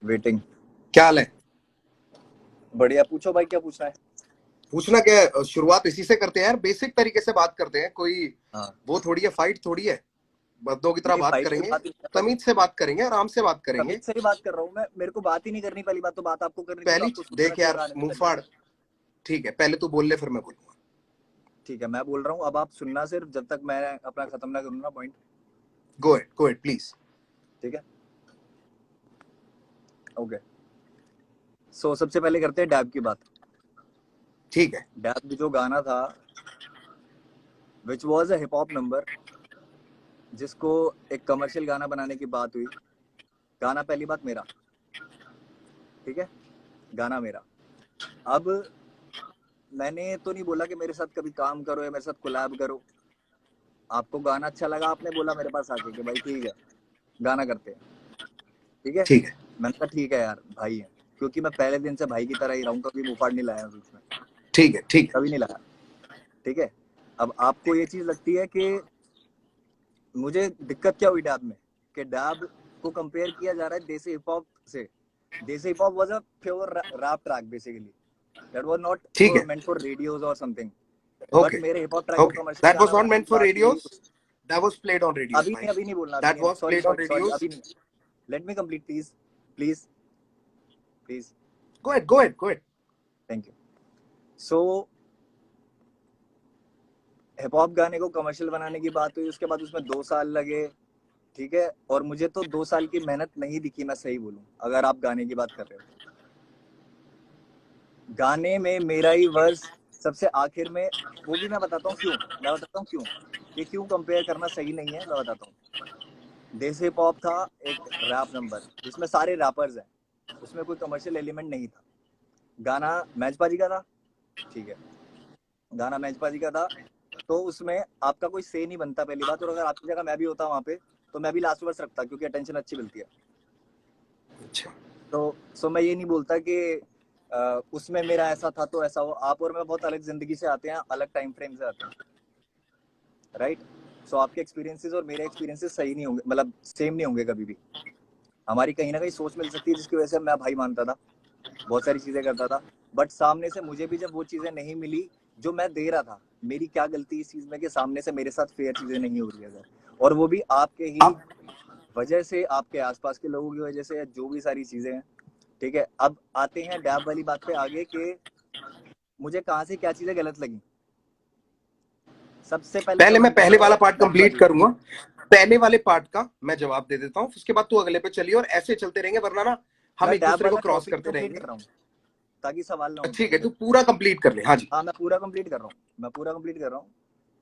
Waiting. क्या हाल है? बढ़िया, पूछो भाई क्या पूछना है। पूछना क्या है, शुरुआत इसी से करते हैं यार, बेसिक तरीके से बात करते हैं। कोई हाँ, वो थोड़ी है, फाइट थोड़ी है। बंदों की तरह नहीं बात फाइट की करेंगे, बात ही नहीं कर रहा। तमीज से बात करेंगे, आराम से बात करेंगे। तमीज से ही बात कर रहा हूँ मैं, मेरे को बात ही नहीं करनी। पहली बात तो बात आपको करनी थी, तो पहली आपको सोचना देख चाहिए यार था आने से मुंह पहले। फाड़। ठीक है, पहले तू बोल ले फिर मैं बोलूंगा। ठीक है, मैं बोल रहा हूँ, अब आप सुनना सिर्फ जब तक मैं अपना खत्म ना करूँ ना पॉइंट। Go it please. ठीक है, ओके। सो सबसे पहले करते हैं डैब की बात। ठीक है। डैब जो गाना था, which was a hip hop number, जिसको एक कमर्शियल गाना बनाने की बात हुई। गाना पहली बात मेरा, ठीक है, गाना मेरा। अब मैंने तो नहीं बोला कि मेरे साथ कभी काम करो या मेरे साथ कोलैब करो। आपको गाना अच्छा लगा, आपने बोला मेरे पास आके कि भाई ठीक है, गाना करते हैं। ठीक है, ठीक है। मैंने कहा ठीक है यार, भाई है। क्योंकि मैं पहले दिन से भाई की तरह ही रहा हूँ, कभी मुंहफाड़ नहीं लाया बीच में, ठीक है। ठीक है। कभी नहीं लाया। ठीक है, अब आपको ये चीज लगती है कि मुझे दिक्कत क्या हुई डैब में, कि डैब को कंपेयर किया जा रहा है देसी हिप हॉप से। Desi hip hop was a pure rap track basically, that was not ठीक है। मेंट फॉर रेडियोज और समथिंग। But okay. मेरे हिप हॉप ट्रैक को ओके, कमर्शियल दैट वाज गाना नॉट बनाने मेंट की फॉर बात हुई। Radios, that was played on radios भाई। अभी नहीं बोलना, अभी दैट नहीं, was sorry played on sorry sorry, radios. अभी नहीं। Let me complete please, please please. Go it. Thank you. So hip hop गाने को कमर्शियल बनाने की बात हुई, उसके बाद उसमें 2 साल लगे। ठीक है, और मुझे तो 2 साल की मेहनत नहीं दिखी, मैं सही बोलूं, अगर आप गाने की बात कर रहे हो तो। गाने में मेरा ही वर्स सबसे आखिर में, वो भी मैं बताता हूँ क्यों। मैं बताता हूँ क्यों, कि क्यों कंपेयर करना सही नहीं है, मैं बताता हूँ। देसी हिप हॉप था एक रैप नंबर जिसमें सारे रैपर्स हैं, उसमें कोई कमर्शियल एलिमेंट नहीं था। गाना मैचपा जी का था, ठीक है, गाना मैचपा जी का था। तो उसमें आपका कोई से नहीं बनता पहली बात, और अगर आपकी जगह मैं भी होता वहां पे, तो मैं भी लास्ट वर्स रखता, क्योंकि अटेंशन अच्छी मिलती है। अच्छा। तो सो मैं ये नहीं बोलता कि उसमें मेरा ऐसा था तो ऐसा हो। आप और मैं बहुत अलग जिंदगी से आते हैं, अलग टाइम फ्रेम से आते हैं, राइट। सो आपके एक्सपीरियंसेस और मेरे एक्सपीरियंसेस सही नहीं होंगे, मतलब सेम नहीं होंगे कभी भी। हमारी कहीं ना कहीं सोच मिल सकती है, जिसकी वजह से मैं भाई मानता था, बहुत सारी चीजें करता था। बट सामने से मुझे भी जब वो चीजें नहीं मिली जो मैं दे रहा था, मेरी क्या गलती इस चीज में कि सामने से मेरे साथ फेयर चीजें नहीं हो रही है, और वो भी आपके ही आप वजह से, आपके आसपास के लोगों की वजह से, जो भी सारी चीजें हैं। ठीक है, अब आते हैं डैब वाली बात पे आगे, कि मुझे कहाँ से क्या चीजें गलत लगी। सबसे पहले पहले मैं कमेंट पहले आता वाला है पार्ट मैचपा कंप्लीट जी का। करूंगा। पहले वाले पार्ट का मैं जवाब दे देता हूँ, उसके बाद तू अगले पे चलिए, और ऐसे चलते रहेंगे, वरना ना हम मैं एक डैब दूसरे को वाला क्रॉस टॉपिक करते कंप्लीट रहेंगे। कर रहा हूँ, ताकि सवाल ना उठे। ठीक है, तू पूरा कंप्लीट कर ले। हाँ जी। हाँ, मैं पूरा कंप्लीट कर रहा हूँ, मैं पूरा कंप्लीट कर रहा हूँ।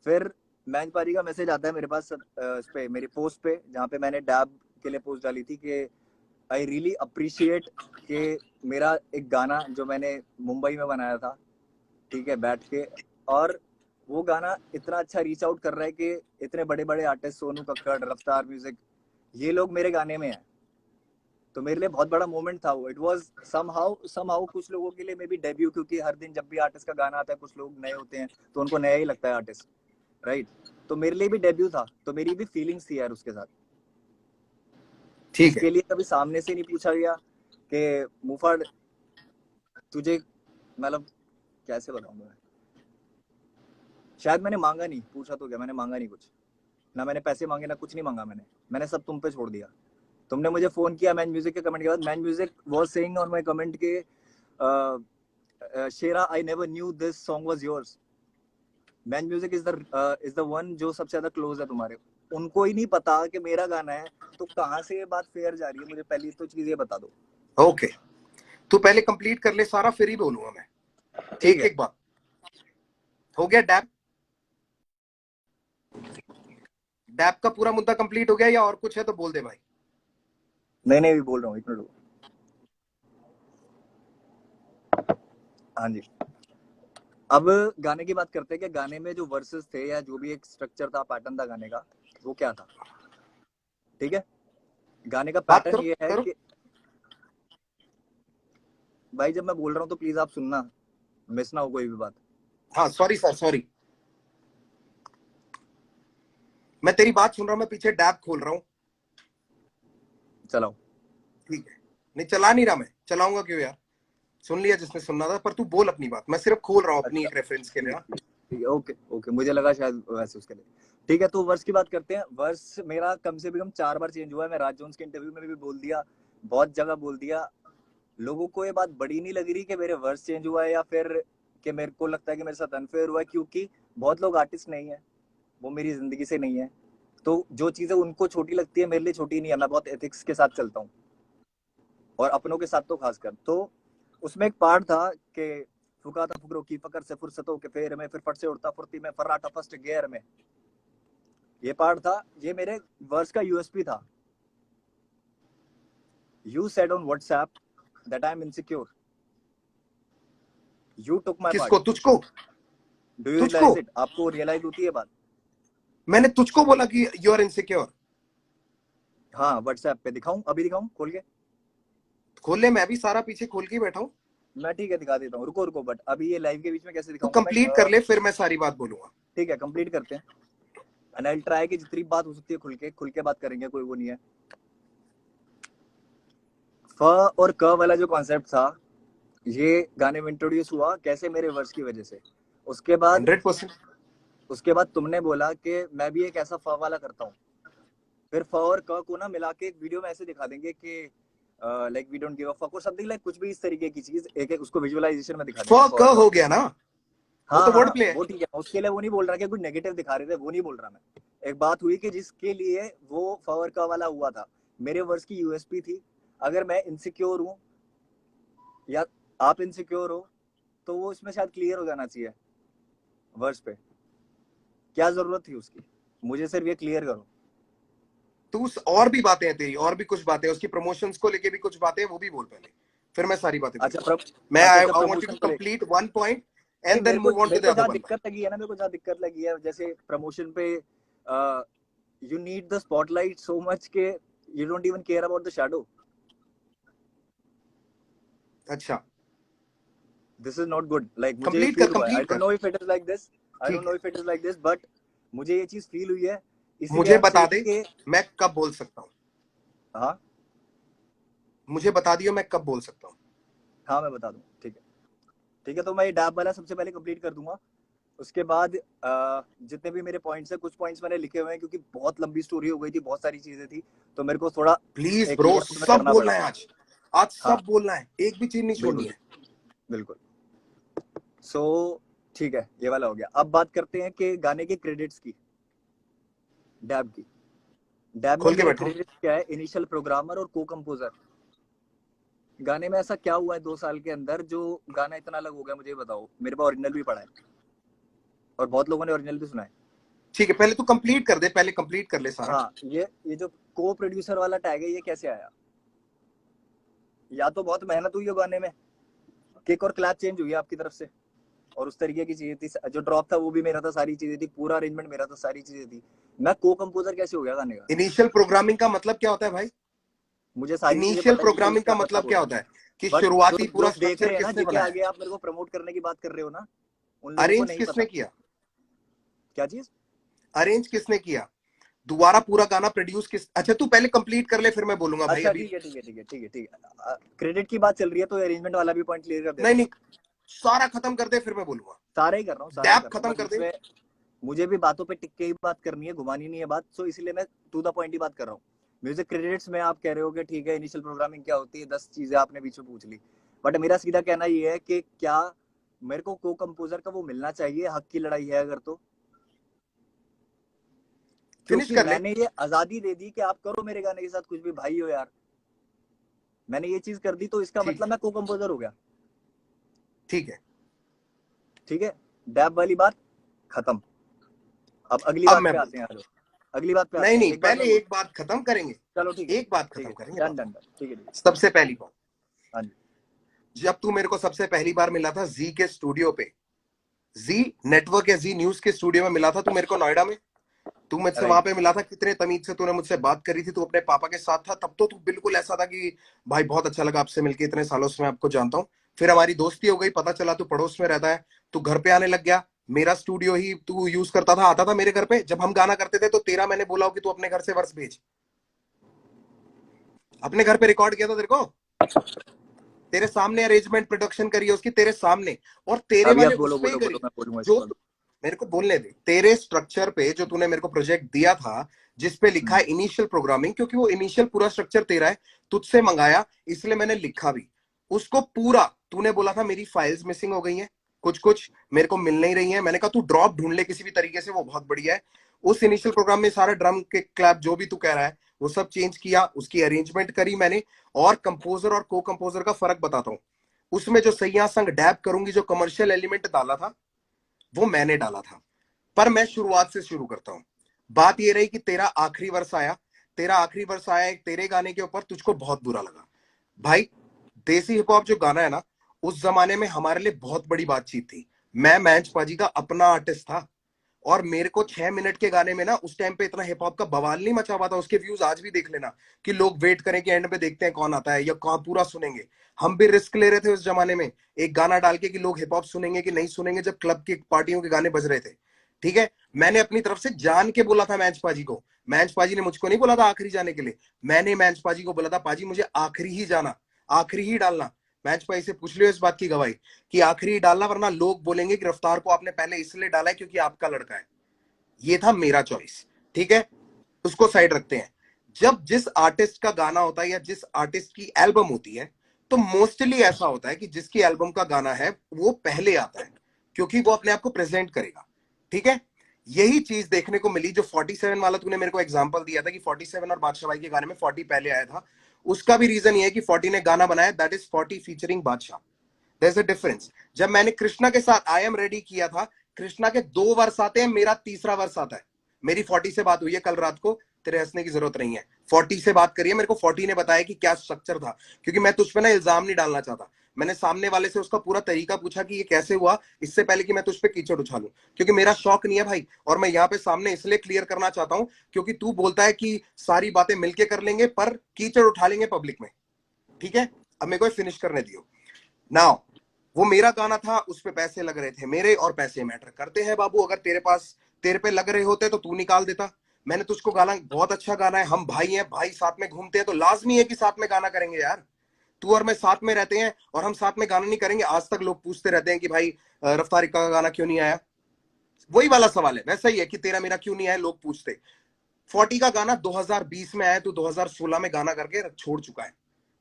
फिर मैच पारी का मैसेज आता है मेरे पास, इस पे मेरी पोस्ट पे, जहाँ पे मैंने डैब के लिए पोस्ट डाली थी कि आई रियली अप्रिशिएट कि मेरा एक गाना जो मैंने मुंबई में बनाया था, ठीक है, बैठ के, और वो गाना इतना अच्छा रीच आउट कर रहा है कि इतने बड़े बड़े आर्टिस्ट, सोनू कक्कड़, रफ्तार म्यूजिक, ये लोग मेरे गाने में हैं। तो मेरे लिए बहुत बड़ा मोमेंट था वो। इट वाज समहाउ कुछ लोगों के लिए मे बी डेब्यू, क्योंकि हर दिन जब भी आर्टिस्ट का गाना आता है, कुछ लोग नए होते हैं तो उनको नया ही लगता है आर्टिस्ट, राइट। तो मेरे लिए भी डेब्यू था, तो मेरी भी फीलिंग्स थी यार उसके साथ, ठीक है। जिसके लिए कभी सामने से नहीं पूछा गया कि मुफाड़ तुझे, मतलब कैसे बताऊंगा मैं, शायद मैंने मांगा नहीं, पूछा तो क्या, मैंने मांगा नहीं कुछ, ना मैंने पैसे मांगे, ना कुछ नहीं मांगा मैंने। मैंने सब तुम पे छोड़ दिया। तुमने मुझे फोन किया मैन म्यूजिक के कमेंट के बाद, man music was saying on my comment के शेरा I never knew this song was yours. Man music is the one जो सबसे ज्यादा क्लोज है तुम्हारे। उनको ही नहीं पता कि मेरा गाना है, तो कहाँ से ये बात फेयर जा रही है, मुझे पहली तो चीज ये बता दो। ओके, तू पहले कंप्लीट कर ले सारा, फिर ही बोलूंगा मैं। ठीक एक है, एक बात हो गया। डैप डैप का पूरा मुद्दा कंप्लीट हो गया, या और कुछ है तो बोल दे भाई। नहीं नहीं, भी बोल रहा हूँ, एक मिनट। हाँ जी, अब गाने की बात करते हैं कि गाने में जो वर्सेस थे, या जो भी एक स्ट्रक्चर था, पैटर्न था गाने का, वो क्या था। ठीक है, गाने का बात पैटर्न करो ये है करो। कि, भाई जब मैं बोल रहा हूँ तो प्लीज आप सुनना, मिस ना हो कोई भी बात। हाँ सॉरी सर, सॉरी। मैं तेरी बात सुन रहा हूँ, मैं पीछे डैप खोल रहा हूँ। चलाओ। ठीक है, नहीं चला नहीं रहा, मैं चलाऊंगा क्यों यार, सुन लिया जिसने सुनना था, पर तू बोल अपनी बात, मैं सिर्फ खोल रहा हूँ अपनी अच्छा, एक रेफरेंस के लिए ना। ठीक है, ओके ओके, मुझे लगा शायद वैसे उसके लिए। ठीक है, तो वर्स की बात करते हैं। वर्स मेरा कम से कम 4 बार चेंज हुआ है। मैं राज जोन्स के इंटरव्यू में भी बोल दिया, बहुत जगह बोल दिया। लोगों को ये बात बड़ी नहीं लग रही कि मेरे वर्स चेंज हुआ है या फिर कि मेरे को लगता है कि मेरे साथ अनफेयर हुआ है, क्योंकि बहुत लोग आर्टिस्ट नहीं है, वो मेरी जिंदगी से नहीं है। तो जो चीजें उनको छोटी लगती है मेरे लिए छोटी नहीं है। मैं बहुत एथिक्स के साथ चलता हूँ, और अपनों के साथ तो खासकर। तो उसमें एक पार्ट था कि फुका था फुकरों की फकर से फुर्सतों के फेर में, फिर फट से उड़ता फुर्ती में, फर्राटा फर्स्ट गियर में। ये पार्ट था, ये मेरे वर्स का यूएसपी था। You said on WhatsApp that I am insecure, you took my part. किसको? तुझको? डू यू तुझको? Realise it? आपको रियलाइज होती है बात? मैंने तुझको बोला कि यू आर इनसिक्योर? हाँ, व्हाट्सएप पे दिखाऊं? अभी दिखाऊं खोल के? खोल ले, मैं भी सारा पीछे खोल के बैठा हूँ। मैं ठीक है दिखा देता हूँ, रुको रुको, बट अभी ये लाइव के बीच में कैसे तू दिखाऊंगा मैं? कंप्लीट कर ले, फिर मैं सारी बात बोलूंगा। ठीक है, कंप्लीट करते हैं। एंड आई ट्राई कि जितनी बात हो सकती है खुल के बात करेंगे, कोई वो नहीं है। फ और क वाला जो कॉन्सेप्ट था, ये गाने में इंट्रोड्यूस हुआ कैसे? मेरे वर्स की वजह से। उसके बाद 100%। तुमने बोला कि मैं भी एक ऐसा फ वाला करता हूँ। फिर फ और क को ना मिला के एक वीडियो में ऐसे दिखा देंगे कि like we don't give a fuck और समथिंग लाइक, कुछ भी इस तरीके की चीज एक एक उसको विजुअलाइजेशन में दिखा देंगे। क हो गया ना, वो हाँ तो वर्ड हाँ, प्ले है। वो ठीक है, उसके लिए वो नहीं बोल रहा कि कुछ नेगेटिव दिखा रहे थे, वो नहीं बोल रहा मैं। एक बात हुई कि जिसके लिए वो फवर का वाला हुआ था, मेरे वर्स की यूएसपी थी। अगर मैं इनसिक्योर हूँ या आप इनसिक्योर हो, तो वो इसमें शायद क्लियर हो जाना चाहिए वर्स पे। क्या जरूरत थी उसकी? मुझे सिर्फ ये क्लियर करो। तू और भी बातें हैं तेरी, और भी कुछ बातें, उसकी प्रमोशंस को लेके भी कुछ बातें हैं, वो भी बोल पहले, फिर मैं सारी बातें अच्छा बोलूंगा। मैं I want you promotion to को लेकर कंप्लीट वन पॉइंट नहीं, and then move on to मेरे द को अदर जहाँ वन। दिक्कत लगी है ना, मेरे को जहाँ दिक्कत लगी है, जैसे प्रमोशन पे you need the spotlight so much के you don't even care about the shadow. अच्छा, this is not good. Like मुझे ये कंप्लीट कर, फील हुआ है, आई कंप्लीट डोंट कर। No if it is like this, I don't ठीक no है, if it is like this, but मुझे ये चीज फील हुई है। इसीलिए मुझे आई एम बता सेइंग दे कि मैं कब बोल सकता हूँ, हाँ मुझे बता दियो मैं कब बोल सकता हूँ। हाँ, मैं बता दूं। ठीक है, ठीक है, तो मैं ये डैब वाला सबसे पहले कंप्लीट कर दूंगा। उसके बाद जितने भी मेरे पॉइंट्स हैं, कुछ पॉइंट्स मैंने लिखे हुए हैं क्योंकि बहुत लंबी स्टोरी हो गई थी, बहुत सारी चीजें थी, तो मेरे को थोड़ा प्लीज एक ब्रो, नोट में सब करना बोलना पड़ा। है आज, आज हाँ, सब बोलना है, एक भी चीज नहीं छोड़नी बिल्कुल है। बिल्कुल। सो ठीक है, ये वाला हो गया। अब बात करते हैं कि गाने के क्रेडिट्स की, डैब की। डैब में खोल के मेरे बैठा हूँ। क्रेडिट्स क्या है? इनिशियल प्रोग्रामर और को कंपोजर। गाने में ऐसा क्या हुआ है 2 साल के अंदर जो गाना इतना अलग हो गया? मुझे बताओ। मेरे पास ओरिजिनल भी पड़ा है और बहुत लोगों ने ओरिजिनल भी सुना है। ठीक है, पहले तू कंप्लीट कर दे, पहले कंप्लीट कर ले सारा। हाँ, ये जो को प्रोड्यूसर वाला टैग है, ये कैसे आया? या तो बहुत मेहनत हुई है गाने में, किक और क्लैप चेंज हुई है आपकी तरफ से, और उस तरीके की चीजें थी। जो ड्रॉप था वो भी मेरा था, सारी चीजें थी, पूरा अरेंजमेंट मेरा था, सारी चीजें थी। मैं को कंपोजर कैसे हो गया गाने का? इनिशियल प्रोग्रामिंग का मतलब क्या होता है भाई? मुझे सारी चीजें इनिशियल पता है कि प्रोग्रामिंग का क्या मतलब मतलब क्या होता है। होता है कि बट जो शुरुआती पूरा लोग देख स्ट्रक्चर रहे हैं ना, किसने जिनके बनाया है? आगे आप मेरे को प्रमोट करने की बात कर रहे हो ना, उन लोगों को अरेंज नहीं किसने पता। किया? क्या चीज? अरेंज किसने किया? दोबारा पूरा गाना प्रोड्यूस किस, अच्छा तू पहले कंप्लीट कर ले फिर मैं बोलूंगा भाई अच्छा, अभी। ठीक है ठीक है ठीक है ठीक है ठीक है। क्रेडिट की बात चल रही है तो अरेंजमेंट वाला भी पॉइंट क्लियर कर नहीं देता हूँ। नहीं, सारा खत्म कर दे फिर मैं बोलूंगा। सारा ही कर रहा हूँ, सारा ही डैप कर रहा हूँ, खत्म बस कर दे। इसमें मुझे भी बातों पे टिक के ही बात करनी है, घुमानी नहीं है बात। सो इसलिए मैं टू द पॉइंट ही बात कर रहा हूँ। म्यूजिक क्रेडिट्स में आप कह रहे हो कि ठीक है, इनिशियल प्रोग्रामिंग क्या होती है, 10 चीजें आपने बीच में पूछ ली। बट मेरा सीधा कहना ये है कि क्या मेरे को कंपोजर का वो मिलना चाहिए? हक की लड़ाई है अगर तो। फिनिश क्योंकि कर ले। मैंने ये आजादी दे दी कि आप करो मेरे गाने के साथ कुछ भी, भाई हो यार। मैंने ये चीज कर दी तो इसका ठीक मतलब है, मैं को कंपोजर हो गया। ठीक है। ठीक है, डैब वाली बात खत्म। अब अगली अब बात मैं पे आते बोलता हैं। हूँ। हेलो, अगली बात पे नहीं आते हैं। नहीं, एक बात मैं पहले बोल, एक बात खत्म करेंगे। चलो ठीक है एक बात ठीक खत्म है, करेंगे डन बात। डन डन, ठीक है ठीक है। सबसे पहली बात, हाँ जी। जब तू मेरे को सबसे पहली बार मिला था जी के स्टूडियो पे, जी नेटवर्क या जी न्यूज के स्टूडियो में मिला था तू मेरे को नोएडा में। तू मुझसे वहां राइट। पे मिला था, कितने तमीज से तूने मुझसे बात करी थी, तू अपने पापा के साथ था, तब तो तू बिल्कुल ऐसा था कि भाई बहुत अच्छा लगा आपसे मिलके, इतने सालों से मैं आपको जानता हूँ। फिर हमारी दोस्ती हो गई, पता चला तू पड़ोस में रहता है, तू घर पे आने लग गया, मेरा स्टूडियो ही तू यूज करता था, आता था मेरे घर पे जब हम गाना करते थे, तो तेरा मैंने बोला हो कि तू अपने घर से वर्स भेज, अपने घर पे रिकॉर्ड किया था तेरे को। तेरे सामने अरेंजमेंट प्रोडक्शन करी है उसकी, तेरे सामने, और तेरे अभी आप वाले बोलो उस पे ही बोलो करी बोलो, मैं बोलूंगा इसके जो बाद। मेरे को बोलने दे। तेरे स्ट्रक्चर पे जो तूने मेरे को प्रोजेक्ट दिया था, जिसपे लिखा है इनिशियल प्रोग्रामिंग, क्योंकि वो इनिशियल पूरा स्ट्रक्चर तेरा है, तुझसे मंगाया, इसलिए मैंने लिखा भी उसको पूरा। तूने बोला था मेरी फाइल्स मिसिंग हो गई हैं, कुछ कुछ मेरे को मिल नहीं रही है, मैंने कहा तू ड्रॉप ढूंढ ले किसी भी तरीके से, वो बहुत बढ़िया है। उस इनिशियल प्रोग्राम में सारा ड्रम के क्लैप जो भी तू कह रहा है वो सब चेंज किया, उसकी अरेंजमेंट करी मैंने। और कंपोजर और को कंपोजर का फर्क बताता हूँ, उसमें जो सैया संग डैब करूंगी जो कमर्शियल एलिमेंट डाला था वो मैंने डाला था। पर मैं शुरुआत से शुरू करता हूं। बात ये रही कि तेरा आखिरी वर्ष आया, तेरा आखिरी वर्ष आया एक तेरे गाने के ऊपर, तुझको बहुत बुरा लगा। भाई देसी हिप हॉप जो गाना है ना, उस जमाने में हमारे लिए बहुत बड़ी बातचीत थी। मैं मैंच पाजी का अपना आर्टिस्ट था, और मेरे को 6 मिनट के गाने में ना उस टाइम पे इतना हिप हॉप का बवाल नहीं मचा हुआ था। उसके व्यूज आज भी देख लेना, कि लोग वेट करें कि एंड पे देखते हैं कौन आता है या कौन पूरा सुनेंगे। हम भी रिस्क ले रहे थे उस जमाने में, एक गाना डाल के कि लोग हिप हॉप सुनेंगे कि नहीं सुनेंगे, जब क्लब की पार्टियों के गाने बज रहे थे। ठीक है, मैंने अपनी तरफ से जान के बोला था मैच पाजी को। मैच पाजी ने मुझको नहीं बोला था आखिरी जाने के लिए, मैंने मैच पाजी को बोला था पाजी मुझे आखिरी ही जाना, आखिरी ही डालना। मैच पाजी से पूछ लियो इस बात की गवाही कि आखिरी ही डालना, वरना लोग बोलेंगे कि रफ्तार को आपने पहले इसलिए डाला है क्योंकि आपका लड़का है। ये था मेरा चॉइस, ठीक है, उसको साइड रखते हैं। जब जिस आर्टिस्ट का गाना होता है या जिस आर्टिस्ट की एल्बम होती है, तो मोस्टली ऐसा होता है कि जिसकी एल्बम का गाना है वो पहले आता है, क्योंकि वो अपने आप को प्रेजेंट करेगा। ठीक है, यही चीज देखने को मिली जो 47 वाला तूने मेरे को एग्जांपल दिया था कि 47 और बादशाह भाई के गाने में 40 पहले आया था। उसका भी रीजन ये है कि 40 ने गाना बनाया, that is 40 featuring Badshah. There is a difference. जब मैंने कृष्णा के साथ आई एम रेडी किया था, कृष्णा के 2 वर्ष आते हैं, मेरा तीसरा वर्ष आता है। मेरी 40 से बात हुई है कल रात को, तेरे हंसने की जरूरत नहीं है। 40 से बात करिए, मेरे को 40 ने बताया कि क्या स्ट्रक्चर था, क्योंकि मैं तुझ पे ना इल्जाम नहीं डालना चाहता। मैंने सामने वाले से उसका पूरा तरीका पूछा कि ये कैसे हुआ, इससे पहले कि मैं तुझ पे कीचड़ उछालूं, क्योंकि मेरा शौक नहीं है भाई। और मैं यहाँ पे सामने इसलिए क्लियर करना चाहता हूं क्योंकि तू बोलता है कि सारी बातें मिलके कर लेंगे पर कीचड़ उठा लेंगे पब्लिक में। ठीक है, अब मेरे को फिनिश करने दियो। नाउ वो मेरा गाना था, उस पे पैसे लग रहे थे मेरे, और पैसे मैटर करते हैं बाबू। अगर तेरे पास तेरे पे लग रहे होते तो तू निकाल देता। मैंने तुझको गाना, बहुत अच्छा गाना है, हम भाई हैं, भाई साथ में घूमते हैं तो लाजमी है कि साथ में गाना करेंगे यार। तू और मैं साथ में रहते हैं और हम साथ में गाना नहीं करेंगे? आज तक लोग पूछते रहते हैं कि भाई रफ्तार इक्का का गाना क्यों नहीं आया। वही वाला सवाल है, वैसा ही है कि तेरा मेरा क्यों नहीं आया, लोग पूछते। 40 का गाना 2020 में आया, तू 2016 में गाना करके छोड़ चुका है।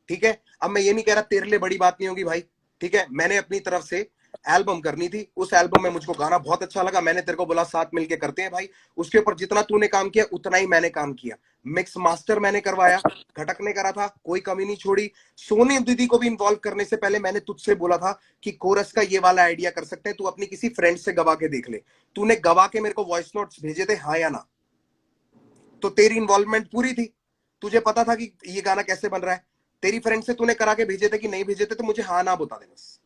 ठीक है, अब मैं ये नहीं कह रहा तेरे लिए बड़ी बात नहीं होगी भाई। ठीक है, मैंने अपनी तरफ से एल्बम करनी थी, उस एल्बम में मुझको गाना बहुत अच्छा लगा, मैंने तेरे को बोला साथ मिलके करते हैं भाई। उसके ऊपर जितना तूने काम किया उतना ही मैंने काम किया। मिक्स मास्टर मैंने करवाया, घटक ने करा था, कोई कमी नहीं छोड़ी। सोनी दीदी को भी इन्वॉल्व करने से पहले मैंने तुझसे बोला था कि कोरस का ये वाला आइडिया कर सकते हैं, तू अपनी किसी फ्रेंड से गवा के देख ले। तूने गवा के मेरे को वॉइस नोट्स भेजे थे, हाँ या ना? तो तेरी इन्वॉल्वमेंट पूरी थी, तुझे पता था कि ये गाना कैसे बन रहा है। तेरी फ्रेंड से तूने करा के भेजे थे कि नहीं भेजे थे, तो मुझे हाँ ना बता दे बस।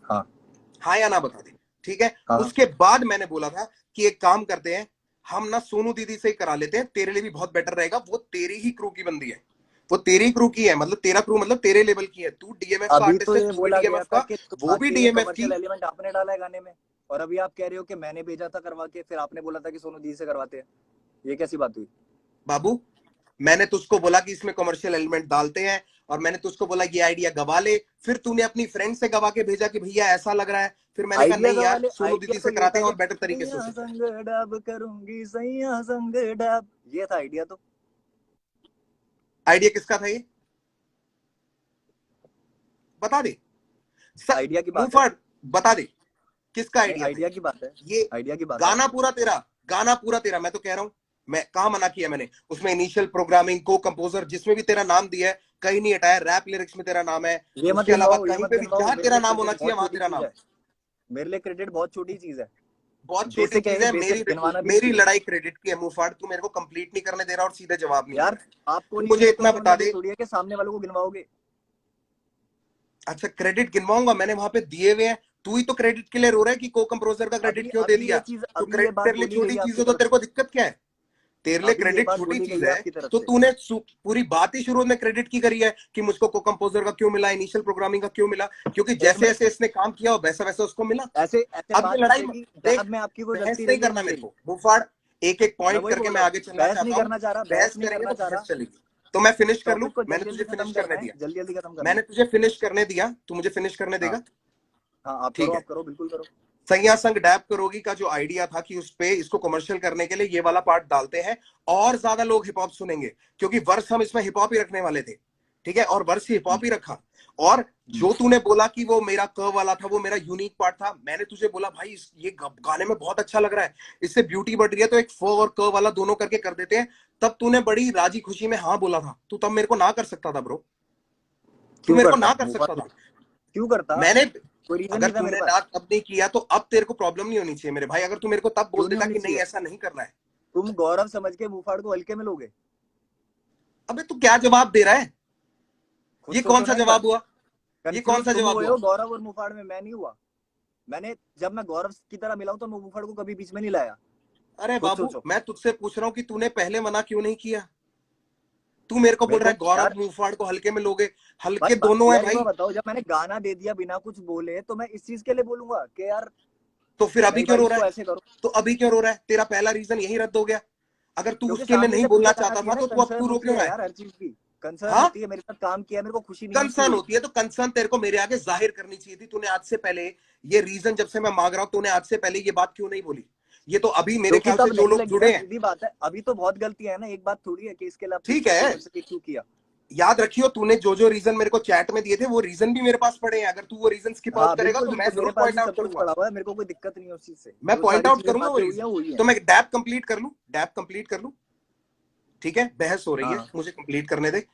हाँ हाँ या ना बता दे, ठीक है। हाँ। उसके बाद मैंने बोला था कि एक काम करते हैं, हम ना सोनू दीदी से ही करा लेते हैं, तेरे लिए भी बहुत बेटर रहेगा। वो तेरी ही क्रू की बंदी है, वो तेरी क्रू की है, मतलब तेरा क्रू मतलब तेरे लेवल की है। तू डीएमएफ का अभी आर्टिस्ट तो है, ये तू भी बोला गया डीएमएफ था का, कि वो भी आके ये डीएमएफ की। कमर्शियल एलिमेंट आपने डाला है गाने में, और अभी आप कह रहे हो कि मैंने भेजा था करवा के, फिर आपने बोला था कि सोनू दी से करवाते हैं। ये कैसी बात हुई? बाबू मैंने तुझको बोला कि इसमें कमर्शियल एलिमेंट डालते हैं, और मैंने तुझको बोला ये आइडिया गवा ले। फिर तूने अपनी फ्रेंड से गवा के भेजा कि भैया ऐसा लग रहा है। फिर मैंने कहा आइडिया नहीं यार, वाले सोनू आइडिया दीदी तो से ये कराते था हैं कि और बेटर तरीके से हो सैया सकता है। संग डब करूंगी, सैया संग डब, ये था आइडिया तो। आइडिया किसका था ये, बता दे। आइडिया की मुंह बात है। फाड़, बता दे किसका नहीं, आइडिया था आइडिया की बात है। ये। आइडिया की बात है। गाना पूरा तेरा, गाना पूरा तेरा, मैं तो कह रहा हूं। मैं कहा मना किया मैंने? उसमें इनिशियल प्रोग्रामिंग, को कंपोजर, जिसमें भी तेरा नाम दिया है, कहीं नहीं हटाया। रैप लिरिक्स में तेरा नाम है, ये मत उसके अलावा गिनवाओ, ये कहीं मत पे भी गिनवाओ, जहां मेरे तेरा लिए नाम होना क्रेडिट चाहिए बहुत वहां छोटी तेरा चीज नाम है। है। मेरे लिए क्रेडिट बहुत छोटी चीज है। बहुत छोटी बेसिक है चीज ये, है। मेरी बेसिक गिनवाना भी मेरी चाहिए। लड़ाई क्रेडिट की है मुंहफाड़, तू मेरे को कंप्लीट नहीं करने दे रहा और सीधे जवाब नहीं दे यार रहा है। आपको तू नहीं मुझे चाहिए तो इतना इसका बता मतलब ये दे। थोड़ी है कि सामने वालों को गिनवाओगे। अच्छा, क्रेडिट गिनवाऊंगा? मैंने वहां पे दिए हुए हैं। तू ही तो क्रेडिट के लिए रो रहा है कि को कंपोजर का क्रेडिट अभी क्यों दे अभी दिया? ये चीज, तो अभी ये क्रेडिट बात तेरे लिए बोली गई छोटी है चीज आपकी है तो तरफ तेरे से। को दिक्कत क्या है? तेरे लिए अभी ये क्रेडिट बात छोटी बोली गई चीज है है, आपकी तरफ तो से। तूने पूरी बात ही शुरू में क्रेडिट की करी है कि मुझको को कंपोजर का क्यों मिला, इनिशियल प्रोग्रामिंग का क्यों मिला, क्योंकि एक जैसे मिनट, जैसे इसने काम किया वैसा वैसा उसको मिला। ऐसे ऐसे अब ये बात नहीं लड़ाई चलेगी देख, जब में आपकी कोई बहस गलती नहीं रही है करना नहीं मेरे रही। को मुंहफाड़। एक एक मैं पॉइंट वही करके बोल मैं रहा हूँ, आगे चलना बहस नहीं चाहता हूँ। करना चाह रहा, बहस बहस नहीं करेंगे करना तो चाह बहस रहा। चलेगी। तो मैं फिनिश कर लूं? टॉपिक को मैंने जल्दी तुझे जल्दी खत्म फिनिश करने करना है, दिया, जल्दी जल्दी खत्म करना मैंने है। तुझे फिनिश करने दिया, तू मुझे फिनिश करने हाँ देगा? हाँ, आप ठीक करो, है। आप करो, बिल्कुल करो। सैया संग डैब करोगी का जो आइडिया था कि उस पे इसको कमर्शियल करने के लिए ये वाला पार्ट डालते हैं और ज्यादा लोग हिप हॉप सुनेंगे, क्योंकि वर्ष हम इसमें हिप हॉप ही रखने वाले थे, ठीक है, और वर्ष हिप हॉप ही रखा। और जो तूने बोला कि वो मेरा क वाला था, वो मेरा यूनिक पार्ट था, मैंने तुझे बोला भाई ये गाने में बहुत अच्छा लग रहा है, इससे ब्यूटी बढ़ रही है, तो एक फ और क वाला दोनों करके कर देते हैं। तब तूने बड़ी राजी खुशी में हाँ बोला था, तू तब मेरे को ना कर सकता था ब्रो, तू क्यों मेरे को करता ना कर मुफाड़, सकता था। क्यों करता? मैंने, कोई रीजन अगर नहीं था मेरे तूने पास? ना तब नहीं किया तो अब तेरे को प्रॉब्लम नहीं होनी चाहिए मेरे भाई। अगर तू मेरे को तब क्यों बोल नहीं देता होनी कि नहीं चाहिए? ऐसा नहीं करना है। तुम गौरव समझ के मुफाड़ को हल्के में लोगे? अबे तू क्या जवाब दे रहा है? खुद ये कौन सोचो सा ना एक बार। जवाब हुआ? ये कौन कंफ्यूज सा तुम जवाब हुए हुआ? हो गौरव और मुफाड़ में, मैं नहीं हुआ। मैंने जब मैं गौरव की तरह मिला हूं तो मैं मुफाड़ को कभी बीच में नहीं लाया। अरे खुद बाबू, सोचो। मैं तुझसे पूछ रहा हूँ कि तूने पहले मना क्यों नहीं किया? तू मेरे को बोल मेरे रहा को है गौरव यार, मुंहफाड़ को हल्के में लोगे, हल्के भाई बात दोनों है यार, एक बार भाई। बताओ, जब मैंने गाना दे दिया बिना कुछ बोले तो मैं इस चीज के लिए बोलूंगा कि यार तो फिर अभी नहीं क्यों भाई रो रहा इसको है? ऐसे करो? तो अभी क्यों रो रहा है? तेरा पहला रीजन यही रद्द हो गया। अगर तू क्योंकि उसके लिए सामने नहीं से बोलना फीडबैक आना चाहता चाहिए था ना, तो तू अब कंसर्न तू रो होती क्यों है रहा है? यार हर चीज की। कंसर्न हाँ, होती है, मेरे साथ काम किया, मेरे को खुशी नहीं मिलती कंसर्न हुई। होती है तो कंसर्न तेरे को मेरे आगे जाहिर करनी चाहिए थी। तूने आज से पहले ये रीजन, जब से मैं मांग रहा हूं, तूने आज से पहले ये बात क्यों नहीं बोली? ये तो अभी मेरे क्योंकि ख्याल से तब जो नहीं लोग लगी ना, जुड़े हैं, सीधी बात है। अभी तो बहुत गलतियां है ना, एक बात थोड़ी है कि इसके लिए आप पूछ ठीक सकते हो है, मेरे से कि क्यों किया। याद रखियो तूने जो जो रीजन मेरे को चैट में दिए थे वो रीजन भी मेरे पास पड़े हैं। अगर तू वो रीजन स्किप आउट हाँ करेगा बिल्कुल तो मैं बिल्कुल, मेरे जरूर पास पॉइंट भी आउट सब कुछ करूंगा। पड़ा हुआ है, मेरे को कोई दिक्कत नहीं है उस चीज से। मैं जो पॉइंट सारी आउट चीजें करूंगा वो बातें हुई रीजन। है, हुई है। तो मैं डैब कंप्लीट कर लूं, डैब कंप्लीट कर लूं? ठीक है, बहस हो रही है, हाँ। मुझे कंप्लीट करने दे,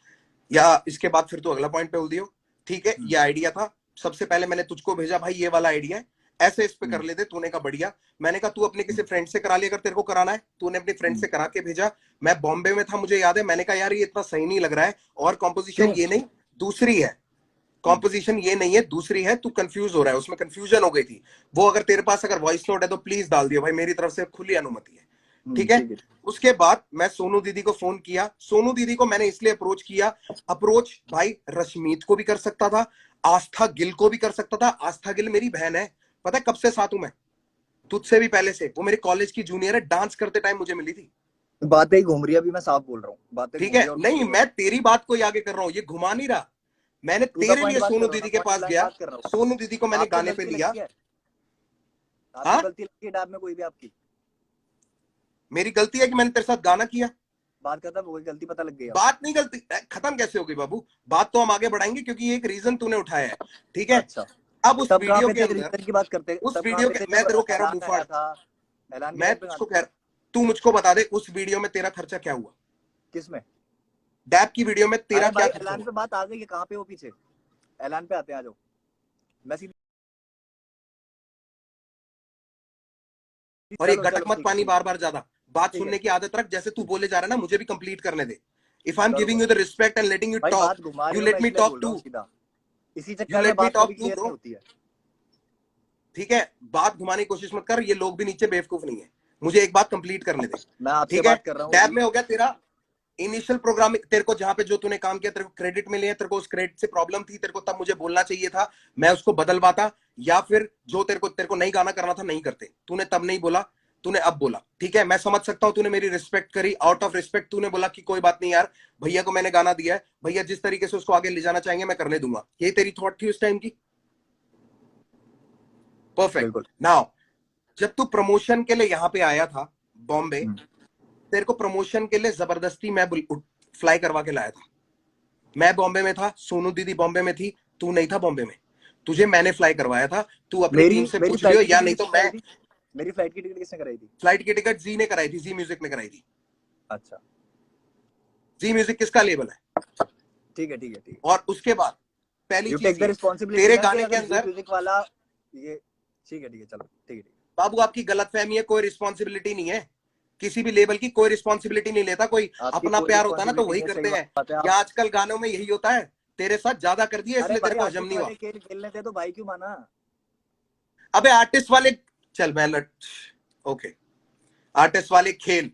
या इसके बाद फिर तू अगला पॉइंट पे उल दियो। ठीक है, ये आइडिया था, सबसे पहले मैंने तुझको भेजा भाई ये वाला आइडिया है, ऐसे इस पे कर लेते। तूने कहा बढ़िया। मैंने कहा तू अपने किसी फ्रेंड से करा ले अगर तेरे को कराना है। तूने अपने फ्रेंड से करा के भेजा। मैं बॉम्बे में था, मुझे याद है, मैंने कहा यार ये इतना सही नहीं लग रहा है, और कॉम्पोजिशन क्यों? ये नहीं दूसरी है, कॉम्पोजिशन ये नहीं है दूसरी है, तू कंफ्यूज हो रहा है, उसमें कंफ्यूजन हो गई थी। वो अगर तेरे पास अगर वॉइस नोट है तो प्लीज डाल दियो भाई, मेरी तरफ से खुली अनुमति है। ठीक है। ठीक है। उसके बाद मैं सोनू दीदी को फोन किया। सोनू दीदी को मैंने इसलिए अप्रोच किया, अप्रोच भाई रश्मीत को भी कर सकता था, आस्था गिल को भी कर सकता था। आस्था गिल मेरी बहन है, पता है कब से साथ हूं मैं, तुझसे भी पहले से। वो मेरे कॉलेज की जूनियर है, डांस करते टाइम मुझे मिली थी। बातें ही घूम रही है, अभी मैं साफ बोल रहा हूँ, बातें ठीक घूम है, रही है और कुछ नहीं नहीं हो मैं रहा। तेरी बात को ही आगे कर रहा हूं, ये घुमा नहीं रहा। मैंने टू द तेरे पॉइंट लिए बात कर सोनू रहा हूँ ना, दीदी के पॉइंट पास ब्लैंक गया, बात कर रहा हूँ। सोनू दीदी को मैंने आपको गाने पे गलती लिया। लगती है? आपको हाँ, गलती लगती है डैब में कोई भी आपकी? मेरी गलती है कि मैंने तेरे साथ गाना किया? बात खत्म हो गई, गलती पता लग गई आपको? बात नहीं, गलती खत्म कैसे हो गई बाबू? बात तो हम आगे बढ़ाएंगे क्योंकि ये एक रीजन तूने उठाया है। ठीक है, अच्छा, अब उस तब कहाँ वीडियो पे के थे अंदर, रीजन की बात करते? उस तब कहाँ वीडियो पे के, थे मैं जब तेरे को कह रहा हूँ ऐलान आया मुफाड़, था? ऐलान के मैं टाइम पे कहाँ तुझको थे? कह रहा, तू मुझको बता दे उस वीडियो में तेरा खर्चा क्या हुआ? किस में? डैब की वीडियो में तेरा अरे क्या भाई खर्चा ऐलान हुआ? पे बात आ गई है, कहाँ पे हो पीछे? ऐलान पे आते हैं, आ जाओ। मैं सीधी, और ये चलो गटक चलो मत ठीक है, पानी ठीक है। बार बार ज्यादा, बात ठीक है, सुनने की आदत रख। जैसे तू बोले जा रहा है ना, मुझे भी कंप्लीट करने दे। इफ आई एम करो गिविंग करो। You the respect and letting you भाई टॉक, बात घुमा यू रहे हो, मैं लेट मी इसलिए टॉक बोल रहा टू, हूँ सीधा। इसी यू चक्कर में लेट मी बात टॉक कभी टू क्लियर नहीं ब्रो। होती है। ठीक है, बात घुमाने की कोशिश मत कर, ये लोग भी नीचे बेवकूफ नहीं है। मुझे एक बात कंप्लीट करने दे। मैं आपसे ठीक है, बात कर रहा हूँ डैब अभी। में हो गया तेरा इनिशियल प्रोग्रामिंग। तेरे को जहां पे जो तूने काम किया तेरे को क्रेडिट मिले हैं, तेरे को उस क्रेडिट से प्रॉब्लम थी, तेरे को तब मुझे बोलना चाहिए था, मैं उसको बदलवाता। या फिर जो तेरे को नहीं गाना करना था नहीं करते, तूने तब नहीं बोला, तूने अब बोला। ठीक है, मैं समझ सकता हूं, तूने मेरी रिस्पेक्ट करी, आउट ऑफ रिस्पेक्ट तूने बोला कि कोई बात नहीं यार, भैया को मैंने गाना दिया है, भैया जिस तरीके से उसको आगे ले जाना चाहेंगे मैं करने दूंगा। ये तेरी थॉट थी उस टाइम की। परफेक्ट। बिल्कुल। नाउ जब तू प्रमोशन के लिए यहां पे आया था बॉम्बे, हम्म। तेरे को प्रमोशन के लिए जबरदस्ती मैं फ्लाई करवा के लाया था। मैं बॉम्बे में था, सोनू दीदी बॉम्बे में थी, तू नहीं था बॉम्बे में, तुझे मैंने फ्लाई करवाया था। तू अपनी मेरी टीम से मेरी पूछ लियो, फ्लाइट की या टिकट नहीं तो किसने कराई मैं। थी? मेरी फ्लाइट की टिकट किसने कराई थी? फ्लाइट की टिकट जी ने कराई थी, जी म्यूजिक ने कराई थी। अच्छा, जी म्यूजिक किसका लेबल है? ठीक है ठीक है ठीक है। और उसके बाद पहली यू चीज टेक द ये, रिस्पॉन्सिबिलिटी तेरे ना कि गाने के अगर जी अंदर, म्यूजिक वाला ये, ठीक है ठीक है, चलो ठीक है ठीक बाबू आपकी गलतफहमी है, कोई रिस्पॉन्सिबिलिटी नहीं है, किसी भी लेवल की कोई रिस्पॉन्सिबिलिटी नहीं लेता कोई। है। आपकी अपना कोई प्यार होता है ना तो रिस्पॉन्सिबिलिटी वही नहीं है, सही करते हैं, बात है। या आप, आजकल गानों में यही होता है, तेरे साथ ज्यादा कर दिया अरे इसलिए तेरे भाई को हजम आर्टिस्ट नहीं हुआ। वाले खेल खेलने थे तो भाई क्यों माना? अबे आर्टिस्ट वाले, चल मैं लट, ओके, आर्टिस्ट वाले खेल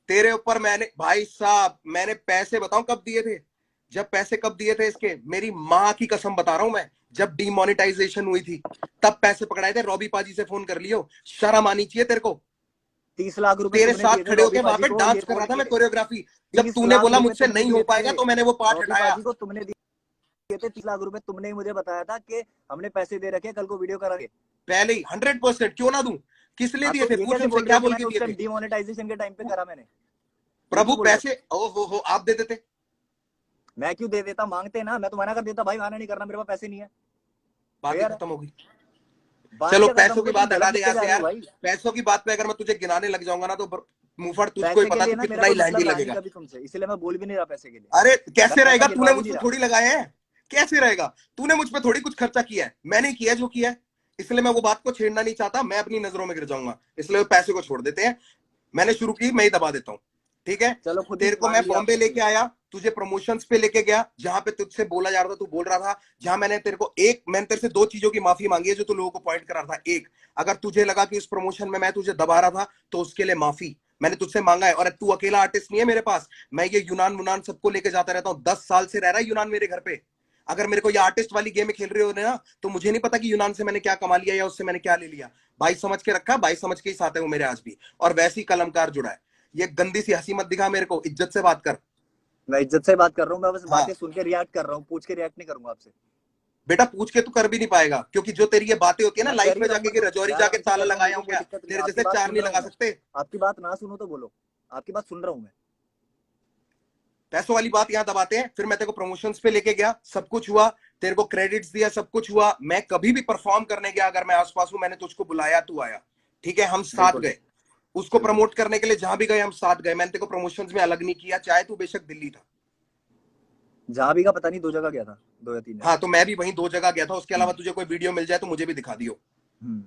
तेरे ऊपर मैंने, भाई साहब मैंने पैसे बताऊं कब दिए थे? जब पैसे कब दिए थे इसके, मेरी माँ की कसम बता रहा हूं मैं, जब डीमोनेटाइजेशन हुई थी तब पैसे पकड़ाए थे। रॉबी पाजी से फोन कर लियो, शर्म आनी चाहिए तेरे को। 30 लाख रुपए तेरे तुमने साथ दिए थे खड़े रॉबी होके वहां बाजी पे को डांस ये कर बोल रहा था मैं के। कोरियोग्राफी। जब 30 तूने लाख बोला रुपए मुझसे तुमने नहीं दिए हो पाएगा थे तो मैंने वो पार्ट रॉबी हटाया। बाजी को, तुमने दिए थे 30 लाख रुपए, तुमने ही मुझे बताया था कि हमने पैसे दे रखे, कल को वीडियो करांगे। पहले ही 100%, क्यों ना दूं? किस लिए हाँ दिए तो थे? ये पूछ कैसे उनसे बोल रहे क्या हो कि बोल के मैंने उस दिए टाइम थे? डिमोनेटाइजेशन के टाइम पे करा मैंने? ये प्रभु क्यों बोल रहे हो? पैसे ओ हो आप दे देते। मैं क्यों दे देता, मांगते ना, मैं तो मना कर देता भाई मना नहीं करना, मेरे पास पैसे नहीं है। बात ही फिर खत्म होगी। बात चलो क्या खत्म पैसों हो की गई, तुम बात हटा गलत दे लेके यहाँ जा से रहे हो यार। भाई। पैसों की बात पे अगर मैं तुझे गिनाने लग जाऊंगा ना तो मुंहफड़ तुझको ही पैसे के पता लिए तू ना मेरा कितना ही कोई लैंडी मतलब रहा नहीं लगेगा। कभी तुमसे, इसलिए मैं बोल भी नहीं रहा पैसे के लिए। अरे मैं कैसे पैसा रहेगा? गिनवा तूने भी मुझ नहीं पे रहा। थोड़ी लगाया है। कैसे रहेगा? तूने मुझ पे थोड़ी कुछ खर्चा किया है, मैंने किया जो किया है। इसलिए मैं वो बात को छेड़ना नहीं चाहता, मैं अपनी नजरों में गिर जाऊंगा, इसलिए वो पैसे को छोड़ देते हैं। मैंने शुरू की, मैं ही दबा देता हूँ। ठीक है। चलो खुद ही तेरे को मान मैं लिया बॉम्बे आपने लेके भूल। आया, तुझे प्रमोशंस पे लेके गया, जहां पे तुझसे बोला जा रहा था, तू बोल रहा था, जहां मैंने तेरे को मैंने तेरे से 2 चीजों की माफी मांगी है जो तू लोगों को पॉइंट करा था। एक, अगर तुझे लगा कि उस प्रमोशन में मैं तुझे दबा रहा था तो उसके लिए माफी मैंने तुझसे मांगा है। और तू अकेला आर्टिस्ट नहीं है मेरे पास, मैं ये यूनान मुनान सबको लेके जाता रहता हूँ। 10 साल से रह रहा है यूनान मेरे घर पे। अगर मेरे को ये आर्टिस्ट वाली गेम खेल रहे हो ना तो मुझे नहीं पता कि यूनान से मैंने क्या कमा लिया या उससे मैंने क्या ले लिया। भाई समझ के रखा, भाई समझ के ही साथ है वो मेरे आज भी। और वैसे ही कलमकार जुड़ा है। ये गंदी सी हंसी मत दिखा मेरे को, इज्जत से बात कर। मैं इज्जत से बात कर रहा हूँ, मैं बस हाँ बातें सुन के रिएक्ट कर रहा हूँ, पूछ के रिएक्ट नहीं करूंगा आपसे। बेटा, पूछ के तू कर भी नहीं पाएगा, क्योंकि जो तेरी ये बातें होती है ना मैं कर लाइफ ही में रहा हूँ, जाके मैं कि तो रजौरी मैं जाके आराम से ताला कर रहा हूँ, लगाया मेरे हूँ को कोई क्या? दिक्कत नहीं है, तेरे आपकी जैसे बात 4 सुन नहीं रहा लगा हूँ मैं। सकते। आपकी बात ना सुनो तो बोलो, आपकी बात सुन रहा हूँ मैं। पैसों वाली बात यहाँ दबाते हैं। फिर मैं तेरे को प्रमोशंस पे लेके गया, सब कुछ हुआ, तेरे को क्रेडिट्स दिया, सब कुछ हुआ। मैं कभी भी परफॉर्म करने गया, अगर मैं आसपास हूं, मैंने तुझको बुलाया, तू आया। ठीक है, हम साथ बिल्कुल गए। उसको बिल्कुल। प्रमोट करने के लिए जहां भी गए हम साथ गए। मैंने तेरे को प्रमोशंस में अलग नहीं किया, चाहे तू बेशक दिल्ली था। जहां भी का पता नहीं, 2 जगह गया था, 2 या 3 जगह। हाँ तो मैं भी वहीं 2 जगह गया था। उसके अलावा हम्म, तुझे कोई वीडियो मिल जाए तो मुझे भी दिखा दियो। हम्म।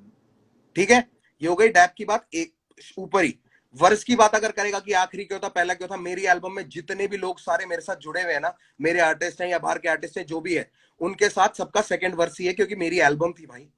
ठीक है। ये हो गई डैप की बात। एक ऊपर ही वर्ष की बात अगर करेगा कि आखिरी क्यों था, पहला क्यों था, मेरी एल्बम में जितने भी लोग सारे मेरे साथ जुड़े हुए हैं ना, मेरे आर्टिस्ट हैं या बाहर के आर्टिस्ट हैं, जो भी है, उनके साथ सबका सेकंड वर्ष ही है, क्योंकि मेरी एल्बम थी भाई।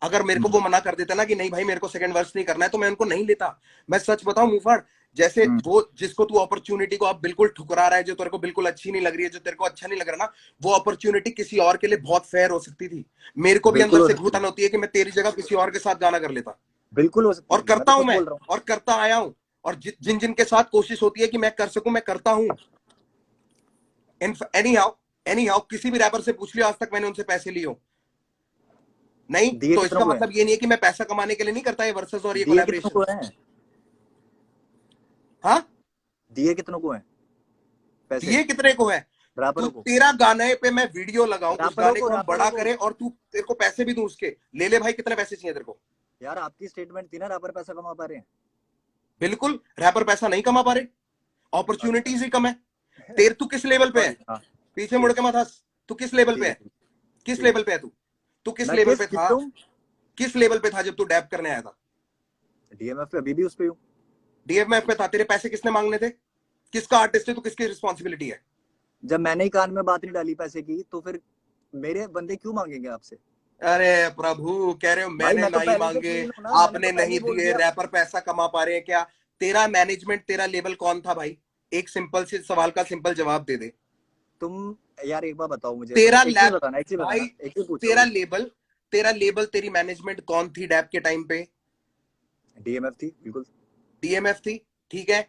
अगर मेरे को वो मना कर देता ना कि नहीं भाई मेरे को सेकंड वर्ष नहीं करना है, तो मैं उनको नहीं लेता। मैं सच बताऊं मुफाड़, जैसे हम्म। वो जिसको तू अपॉर्चुनिटी को आप बिल्कुल ठुकरा रहा है, जो तेरे को बिल्कुल अच्छी नहीं लग रही है, जो तेरे को अच्छा नहीं लग रहा ना, वो अपॉर्चुनिटी किसी और के लिए बहुत फेयर हो सकती थी। मेरे को भी बिल्कुल अंदर हो से सकती घुटन है, होती है कि मैं तेरी जगह किसी और के साथ गाना कर लेता। बिल्कुल हो सकती और है, मैं करता तो हूं खुद मैं, बोल रहा हूँ। और करता आया हूं। और जिन जिन के साथ कोशिश होती है कि मैं कर सकूं, मैं करता हूं। एनी हाउ किसी भी रैपर से पूछ लियो, आज तक मैंने उनसे पैसे लिए हो नहीं। दिए तो कितनों इसका को है? मतलब ये नहीं है कि मैं पैसा कमाने के लिए नहीं करता ये वर्सेस और ये दिए कितनों कोलैबोरेशन। को है? हाँ, दिए कितनों को है पैसे? दिए कितने को है? तू रैपरों को, तेरा गाने पे मैं वीडियो लगाऊं, उस रैपरों गाने को, को हम रैपरों बड़ा को। करें और तू तेरे को पैसे भी दूं उसके, ले ले भाई, कितने पैसे चाहिए तेरे को? यार आपकी स्टेटमेंट थी ना, रैपर पैसा कमा पा रहे हैं। बिल्कुल, रैपर पैसा नहीं कमा पा रहे, अच्छा। अपॉर्चुनिटीज ही कम है। तेरे तू किस लेवल पे है? सॉरी, हाँ। पीछे मुड़ ठीक के मत हंस। तू किस लेवल ठीक पे है, है? ठीक किस ठीक है। लेवल पे है तू? तू किस मैं लेवल किस पे किस था? पे हूँ? किस लेवल पे था जब तू डैप करने आया था? डीएमएफ पे अभी भी उस पे हूँ। डीएमएफ पे था। तेरे पैसे किसने मांगने थे? किसका आर्टिस्ट है तू? किसकी रिस्पॉन्सिबिलिटी है? जब मैंने ही कान में बात नहीं डाली पैसे की, तो फिर मेरे बंदे क्यों मांगेंगे आपसे? अरे प्रभु, कह रहे हो भाई मैंने मैं तो नहीं पहले से मांगे, क्लीन हूँ ना, मैंने तो आपने पहले ही नहीं बोल दिए, दिया। रैपर पैसा कमा पा रहे हैं क्या? तेरा मैनेजमेंट, तेरा लेवल कौन था भाई? एक सिंपल से सवाल का सिंपल जवाब दे दे। तुम, यार एक बार बताओ मुझे, तेरा एक चीज लैब बताना, एक चीज भाई, बताना, एक चीज पूछ रहा तेरा हूँ। लेबल, तेरा लेबल, तेरी मैनेजमेंट कौन थी डैप के टाइम पे? डीएमएफ थी, बिल्कुल। डीएमएफ थी। ठीक है।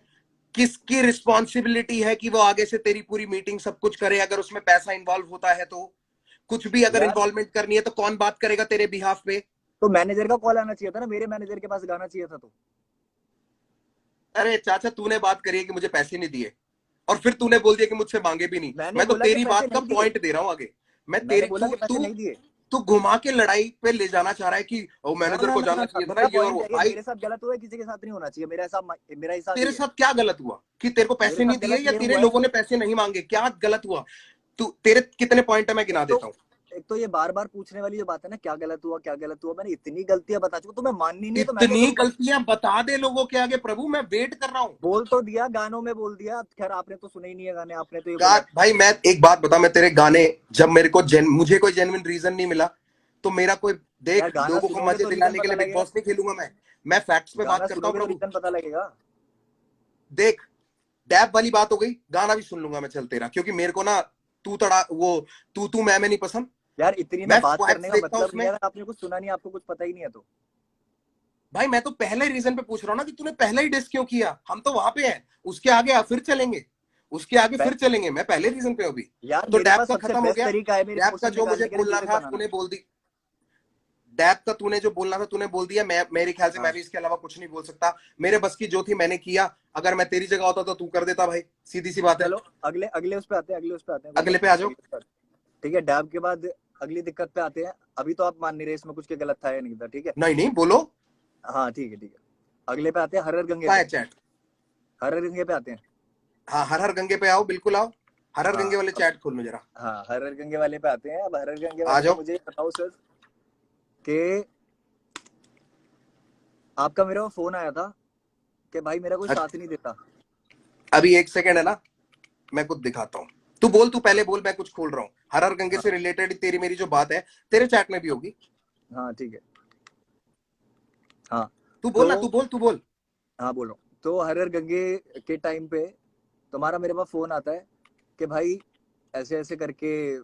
किसकी रिस्पॉन्सिबिलिटी है कि वो आगे से तेरी पूरी मीटिंग सब कुछ करे? अगर उसमें पैसा इंवॉल्व होता है तो, कुछ भी अगर यार इन्वॉल्वमेंट करनी है तो कौन बात करेगा तेरे बिहाफ पे? तो मैनेजर का कॉल आना चाहिए था ना, मेरे मैनेजर के पास गाना चाहिए था तो। अरे चाचा, तूने बात करी है कि मुझे पैसे नहीं दिए, और फिर तूने बोल दिया कि मुझसे मांगे भी नहीं। मैंने मैं तो बोला कि तेरी पैसे बात का नहीं दिए, पॉइंट दे रहा हूं आगे। मैं मैंने तेरी बोला तू कि पैसे तू नहीं दिए। तू घुमा के लड़ाई पे ले जाना चाह रहा है कि ओ ना मैनेजर ना को ना ना जाना ना, चाहिए था ना मेरा ये और पॉइंट वो। है कि भाई मेरे साथ गलत हुआ है, किसी के साथ नहीं होना चाहिए, मेरा हिसाब, मेरा हिसाब तेरे ही है। साथ क्या गलत हुआ कि तेरे को मेरे पैसे साथ नहीं दिए गलत या ये तेरे हुआ है लोगों कि ने पैसे नहीं मांगे? क्या गलत हुआ? तू तेरे कितने पॉइंट है मैं एक गिना तो देता हूँ। एक तो ये बार बार पूछने वाली जो बात है ना, क्या गलत हुआ क्या गलत हुआ, मैंने इतनी गलतियां बता चुका, तुम्हें माननी नहीं है तो मैं क्या इतनी करूं भाई? गलतियां बता दे लोगों के आगे प्रभु, मैं वेट कर रहा हूँ। बोल तो दिया, गानों में बोल दिया, खैर आपने तो सुने ही नहीं है गाने, आपने तो ये बोला। भाई मैं एक बात बता, मैं तेरे गाने, जब मेरे को मुझे कोई जेन्युइन रीजन नहीं मिला तो मेरा कोई, यार देख गाना लोगों को सुनोगे मजे तो रीजन दिलाने के पता लिए बिग लगेगा, बॉस नहीं खेलूंगा मैं फैक्ट्स पे बात गाना करता हूँ सुनोगे तो प्रभु। रीजन पता लगेगा। देख, डैब वाली बात हो गई, गाना भी सुन लूंगा मैं चल तेरा, क्योंकि मेरे को ना तू तड़ा वो तू मैं नहीं पसंद। यार इतनी मैं मैं बात करने फैक्ट्स का देखता हूँ मतलब नहीं उसमें। है, अगर आपने कुछ सुना नहीं, आपको कुछ पता ही नहीं है तो। भाई मैं तो पहले रीजन पे पूछ रहा हूँ ना कि तूने पहले ही डिस क्यों किया, हम तो वहां पे हैं, उसके आगे फिर चलेंगे, उसके आगे फिर चलेंगे, मैं पहले रीजन पे हूँ अभी। यार तो मेरे डैप पास का सबसे खत्म हो बेस्ट गया, तरीका है मेरे डैप का इमोशन जो मुझे निकालने के लिए, बोलना म्यूजिक था बनाना। तूने बोल दी, डैप का तूने जो बोलना था तूने बोल दिया, मैं मेरे ख्याल से मैं हाँ भी इसके अलावा कुछ नहीं बोल सकता, मेरे बस की जो थी मैंने किया, अगर मैं तेरी जगह होता तो तू कर देता भाई, सीधी सी बात है। चलो अगले अगले उस पे आते हैं, अगले उस पे आते हैं, कोई अगले बात पे नहीं, आ जाओ। अगले उस पे आते हैं। ठीक है, डैब के बाद अगली दिक्कत पे आते हैं। अभी तो आप मान नहीं रहे इसमें कुछ के गलत था या नहीं था, ठीक है। नहीं नहीं बोलो। हाँ ठीक है ठीक है। अगले पे आते हैं, हरर गंगे कहाँ पे। है चैट? हरर गंगे पे आते हैं। हाँ हर हर गंगे पे आओ, बिल्कुल आओ, हर हर हाँ गंगे वाले अब, चैट खोल लो जरा। हाँ हरर गंगे वाले पे आते हैं। अब हरर गंगे आ वाले पे जाओ। मुझे ये बताओ सर कि आपका मेरे को फोन आया था कि भाई मेरा कोई साथ नहीं देता। अभी एक सेकंड है ना, मैं कुछ दिखाता हूँ, तू बोल, तू पहले बोल, मैं कुछ खोल रहा हूँ। हर हर गंगे हाँ से रिलेटेड तेरी मेरी जो बात है तेरे चैट में भी होगी। हाँ ठीक है। हाँ तू तो बोल ना, तू बोल, तू बोल। हाँ बोल रहा हूँ। तो हरर गंगे के टाइम पे तुम्हारा मेरे पास फोन आता है कि भाई ऐसे ऐसे करके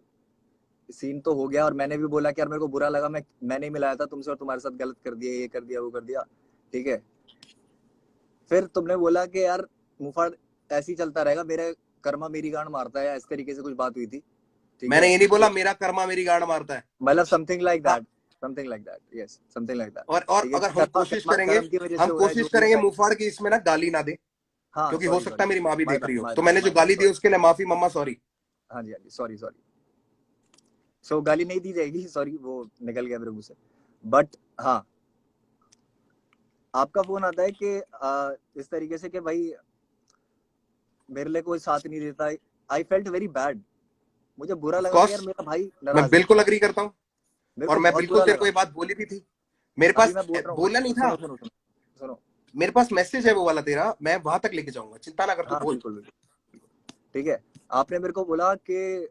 सीन तो हो गया, और मैंने भी बोला कि यार मेरे को बुरा लगा, मैंने ही मिलाया था तुमसे और तुम्हारे साथ गलत कर दिया, ये कर दिया वो कर दिया, ठीक है। फिर तुमने बोला कि यार मुफाड़ ऐसे ही चलता रहेगा, मेरा कर्मा मेरी गांड मारता है, इस तरीके से कुछ बात हुई थी, ठीक मैंने है। ये नहीं बोला मेरा कर्मा मेरी गांड मारता है। मतलब समथिंग लाइक हाँ, that, something like that, yes something like that. और ठीक है अगर कि हम कर्मा कोशिश कर्मा करेंगे, कर्म की वजह से हो रहा है जो भी है। मुंहफाड़ की इसमें ना गाली ना दे, हाँ क्योंकि हो सॉरी सकता सॉरी, है मेरी माँ भी माय देख बैड रही हो, माय तो बैड मैंने जो माय बैड, गाली दी सॉरी। उसके लिए माफी मम्मा, सॉरी। हाँ जी हाँ जी, सॉरी सॉरी। सो गाली नहीं दी जाएगी, सॉरी वो निकल गया मेरे मुंह से। बट हाँ, आपका फोन आता है कि इस तरीके से कि भाई मेरे लिए कोई साथ नहीं देता। आई फेल्ट वेरी बैड, मुझे बुरा ऑफ लगा कि यार कोर्स, मेरा भाई मैं नाराज है। बिल्कुल अग्री करता हूँ, मेरे और को मैं बहुत बिल्कुल बुरा तेरे को लगा। ये बात बोली भी थी। मेरे अभी पास मैं बोल रहा हूँ, बोला नहीं था, सुनो सुनो सुनो सुनो। मेरे पास मैसेज है वो वाला तेरा, मैं वहां तक लेके जाऊंगा, चिंता ना कर, तू हाँ बोल। बिल्कुल बिल्कुल, ठीक है। आपने मेरे को बोला कि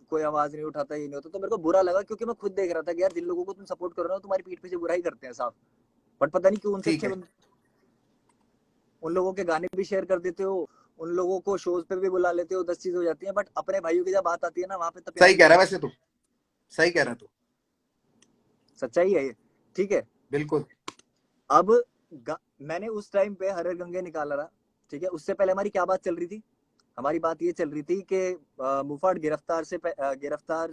कोई आवाज नहीं उठाता, ये नहीं होता, तो मेरे को बुरा लगा क्योंकि मैं खुद देख रहा था कि यार जिन लोगों को तुम सपोर्ट कर रहे हो तुम्हारी पीठ पीछे बुराई करते हैं साफ। बट पता नहीं क्यों उनसे ठीक अच्छे है, उन लोगों के गाने भी शेयर कर देते हो, उन लोगों को शोज पे भी बुला लेते हो, 10 चीजें हो जाती हैं, बट अपने भाइयों की जब बात आती है ना वहां पे तो प्यार सही ही कह नहीं रहा है होता। वैसे तू, सही कह रहा है तू, सच्चाई है ये, ठीक है। बिल्कुल। अब मैंने उस टाइम पे हरे गंगे निकाला रहा, ठीक है। उससे पहले हमारी क्या बात चल रही थी? हमारी बात ये चल रही थी कि मुफाड़ गिरफ्तार से गिरफ्तार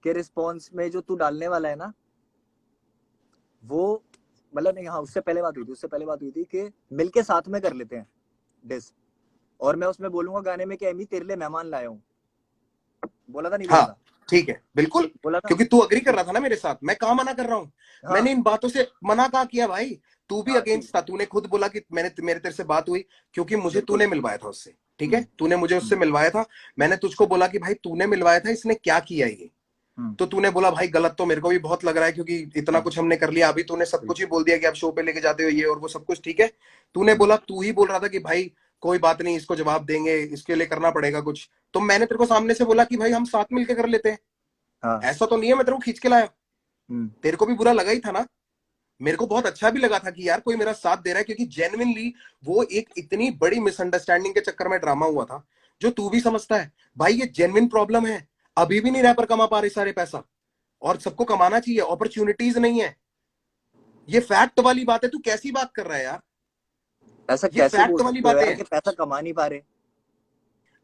के रिस्पॉन्स में जो तू डालने वाला है ना, वो मतलब नहीं, हाँ उससे पहले बात हुई थी, उससे पहले बात हुई थी कि मिलके साथ में कर लेते हैं डिस, और मैं उसमें बोलूंगा गाने में कि एमी तेरे लिए मेहमान लाया हूँ। बोला था नहीं बोला हाँ था? ठीक है, बिल्कुल, बोला था। क्योंकि तू अग्री कर ठीक रहा था ना मेरे साथ, मैं कहाँ मना कर रहा हूँ, है। हाँ मैंने इन बातों से मना कहाँ किया भाई, तू भी हाँ ठीक अगेंस्ट था, है, तूने खुद बोला कि मैंने मेरे तेरे से बात हुई, क्योंकि मुझे बिल्कुल। तूने मिलवाया था उससे, ठीक है, हम्म तूने मुझे उससे हम्म मिलवाया था, मैंने तुझको बोला कि भाई तूने मिलवाया था, इसने क्या किया ये, हम्म, तो तूने बोला भाई गलत तो मेरे को भी बहुत लग रहा है, क्योंकि इतना हाँ कुछ हमने कर लिया, अभी तूने सब कुछ ही बिल्कुल। बोल दिया कि आप शो पे लेके जाते हो ये और वो सब कुछ, ठीक है, तूने हम्म, बोला, तू ही बोल रहा था कि भाई कोई बात नहीं, इसको जवाब देंगे, इसके लिए करना पड़ेगा कुछ, तो मैंने तेरे को सामने से बोला कि भाई हम साथ मिलकर कर लेते हैं, हाँ। ऐसा तो नहीं है मैं तेरे को खींच के लाया, हम्म, तेरे को भी बुरा लगा ही था ना, मेरे को बहुत अच्छा भी लगा था कि यार कोई मेरा साथ दे रहा है, क्योंकि जेन्युइनली वो एक इतनी बड़ी मिसअंडरस्टैंडिंग के चक्कर में ड्रामा हुआ था, जो तू भी समझता है भाई, ये जेन्युइन प्रॉब्लम है, अभी भी नहीं रैपर कमा पा रहे सारे पैसा, और सबको कमाना चाहिए, अपॉर्चुनिटीज नहीं है, ये फैक्ट वाली बात है, तू कैसी बात कर रहा है यार, ऐसा ये कैसे फैक्ट बोल वाली सकते हो बातें यार हैं। कि पैसा कमा नहीं पा रहे?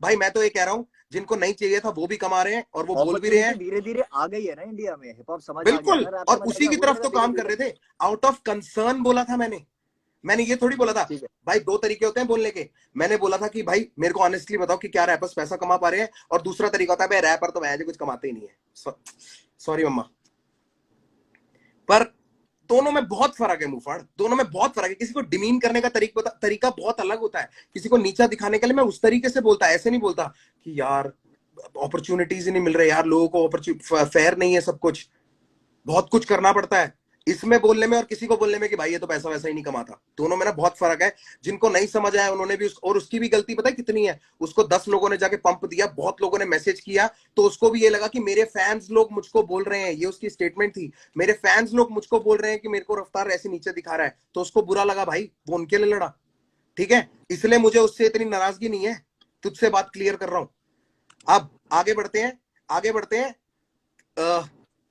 भाई मैं तो ये कह रहा हूं, जिनको नहीं चाहिए था वो भी कमा रहे हैं, और वो बोल भी रहे अपॉर्चुनिटी हैं, धीरे धीरे आ गई है ना इंडिया में, हिप हॉप समझ आ गया बिल्कुल, ना, रैप और समझ आ उसी गया, की हो तरफ जाएगा तो धीरे काम कर धीरे। रहे थे, आउट ऑफ कंसर्न बोला था मैंने ये थोड़ी बोला था, ठीक है। भाई दो तरीके होते हैं बोलने के, मैंने बोला था कि भाई मेरे को ऑनेस्टली बताओ कि क्या रैपर्स पैसा कमा पा रहे हैं, और दूसरा तरीका होता है भाई रैपर तो वैसे कुछ कमाते ही नहीं है, सॉरी मम्मा, पर दोनों में बहुत फर्क है मुफाड़, दोनों में बहुत फर्क है, किसी को डिमीन करने का तरीका बहुत अलग होता है, किसी को नीचा दिखाने के लिए मैं उस तरीके से बोलता, ऐसे नहीं बोलता कि यार अपॉर्चुनिटीज ही नहीं मिल रहे यार, लोगों को फेयर नहीं है सब कुछ, बहुत कुछ करना पड़ता है, इसमें बोलने में और किसी को बोलने में कि भाई ये तो पैसा वैसा ही नहीं कमाता, दोनों में ना बहुत फर्क है, जिनको नहीं समझ आया उन्होंने भी और उसकी भी गलती पता है कितनी है, उसको 10 लोगों ने जाके पंप दिया, बहुत लोगों ने मैसेज किया, तो उसको भी ये लगा कि मेरे फैंस लोग मुझको बोल रहे हैं, ये उसकी स्टेटमेंट थी, मेरे फैंस लोग मुझको बोल रहे हैं कि मेरे को रफ्तार ऐसे नीचे दिखा रहा है, तो उसको बुरा लगा भाई, वो उनके लिए लड़ा, ठीक है, इसलिए मुझे उससे इतनी नाराजगी नहीं है, तुझसे बात क्लियर कर रहा हूं। अब आगे बढ़ते हैं, आगे बढ़ते हैं,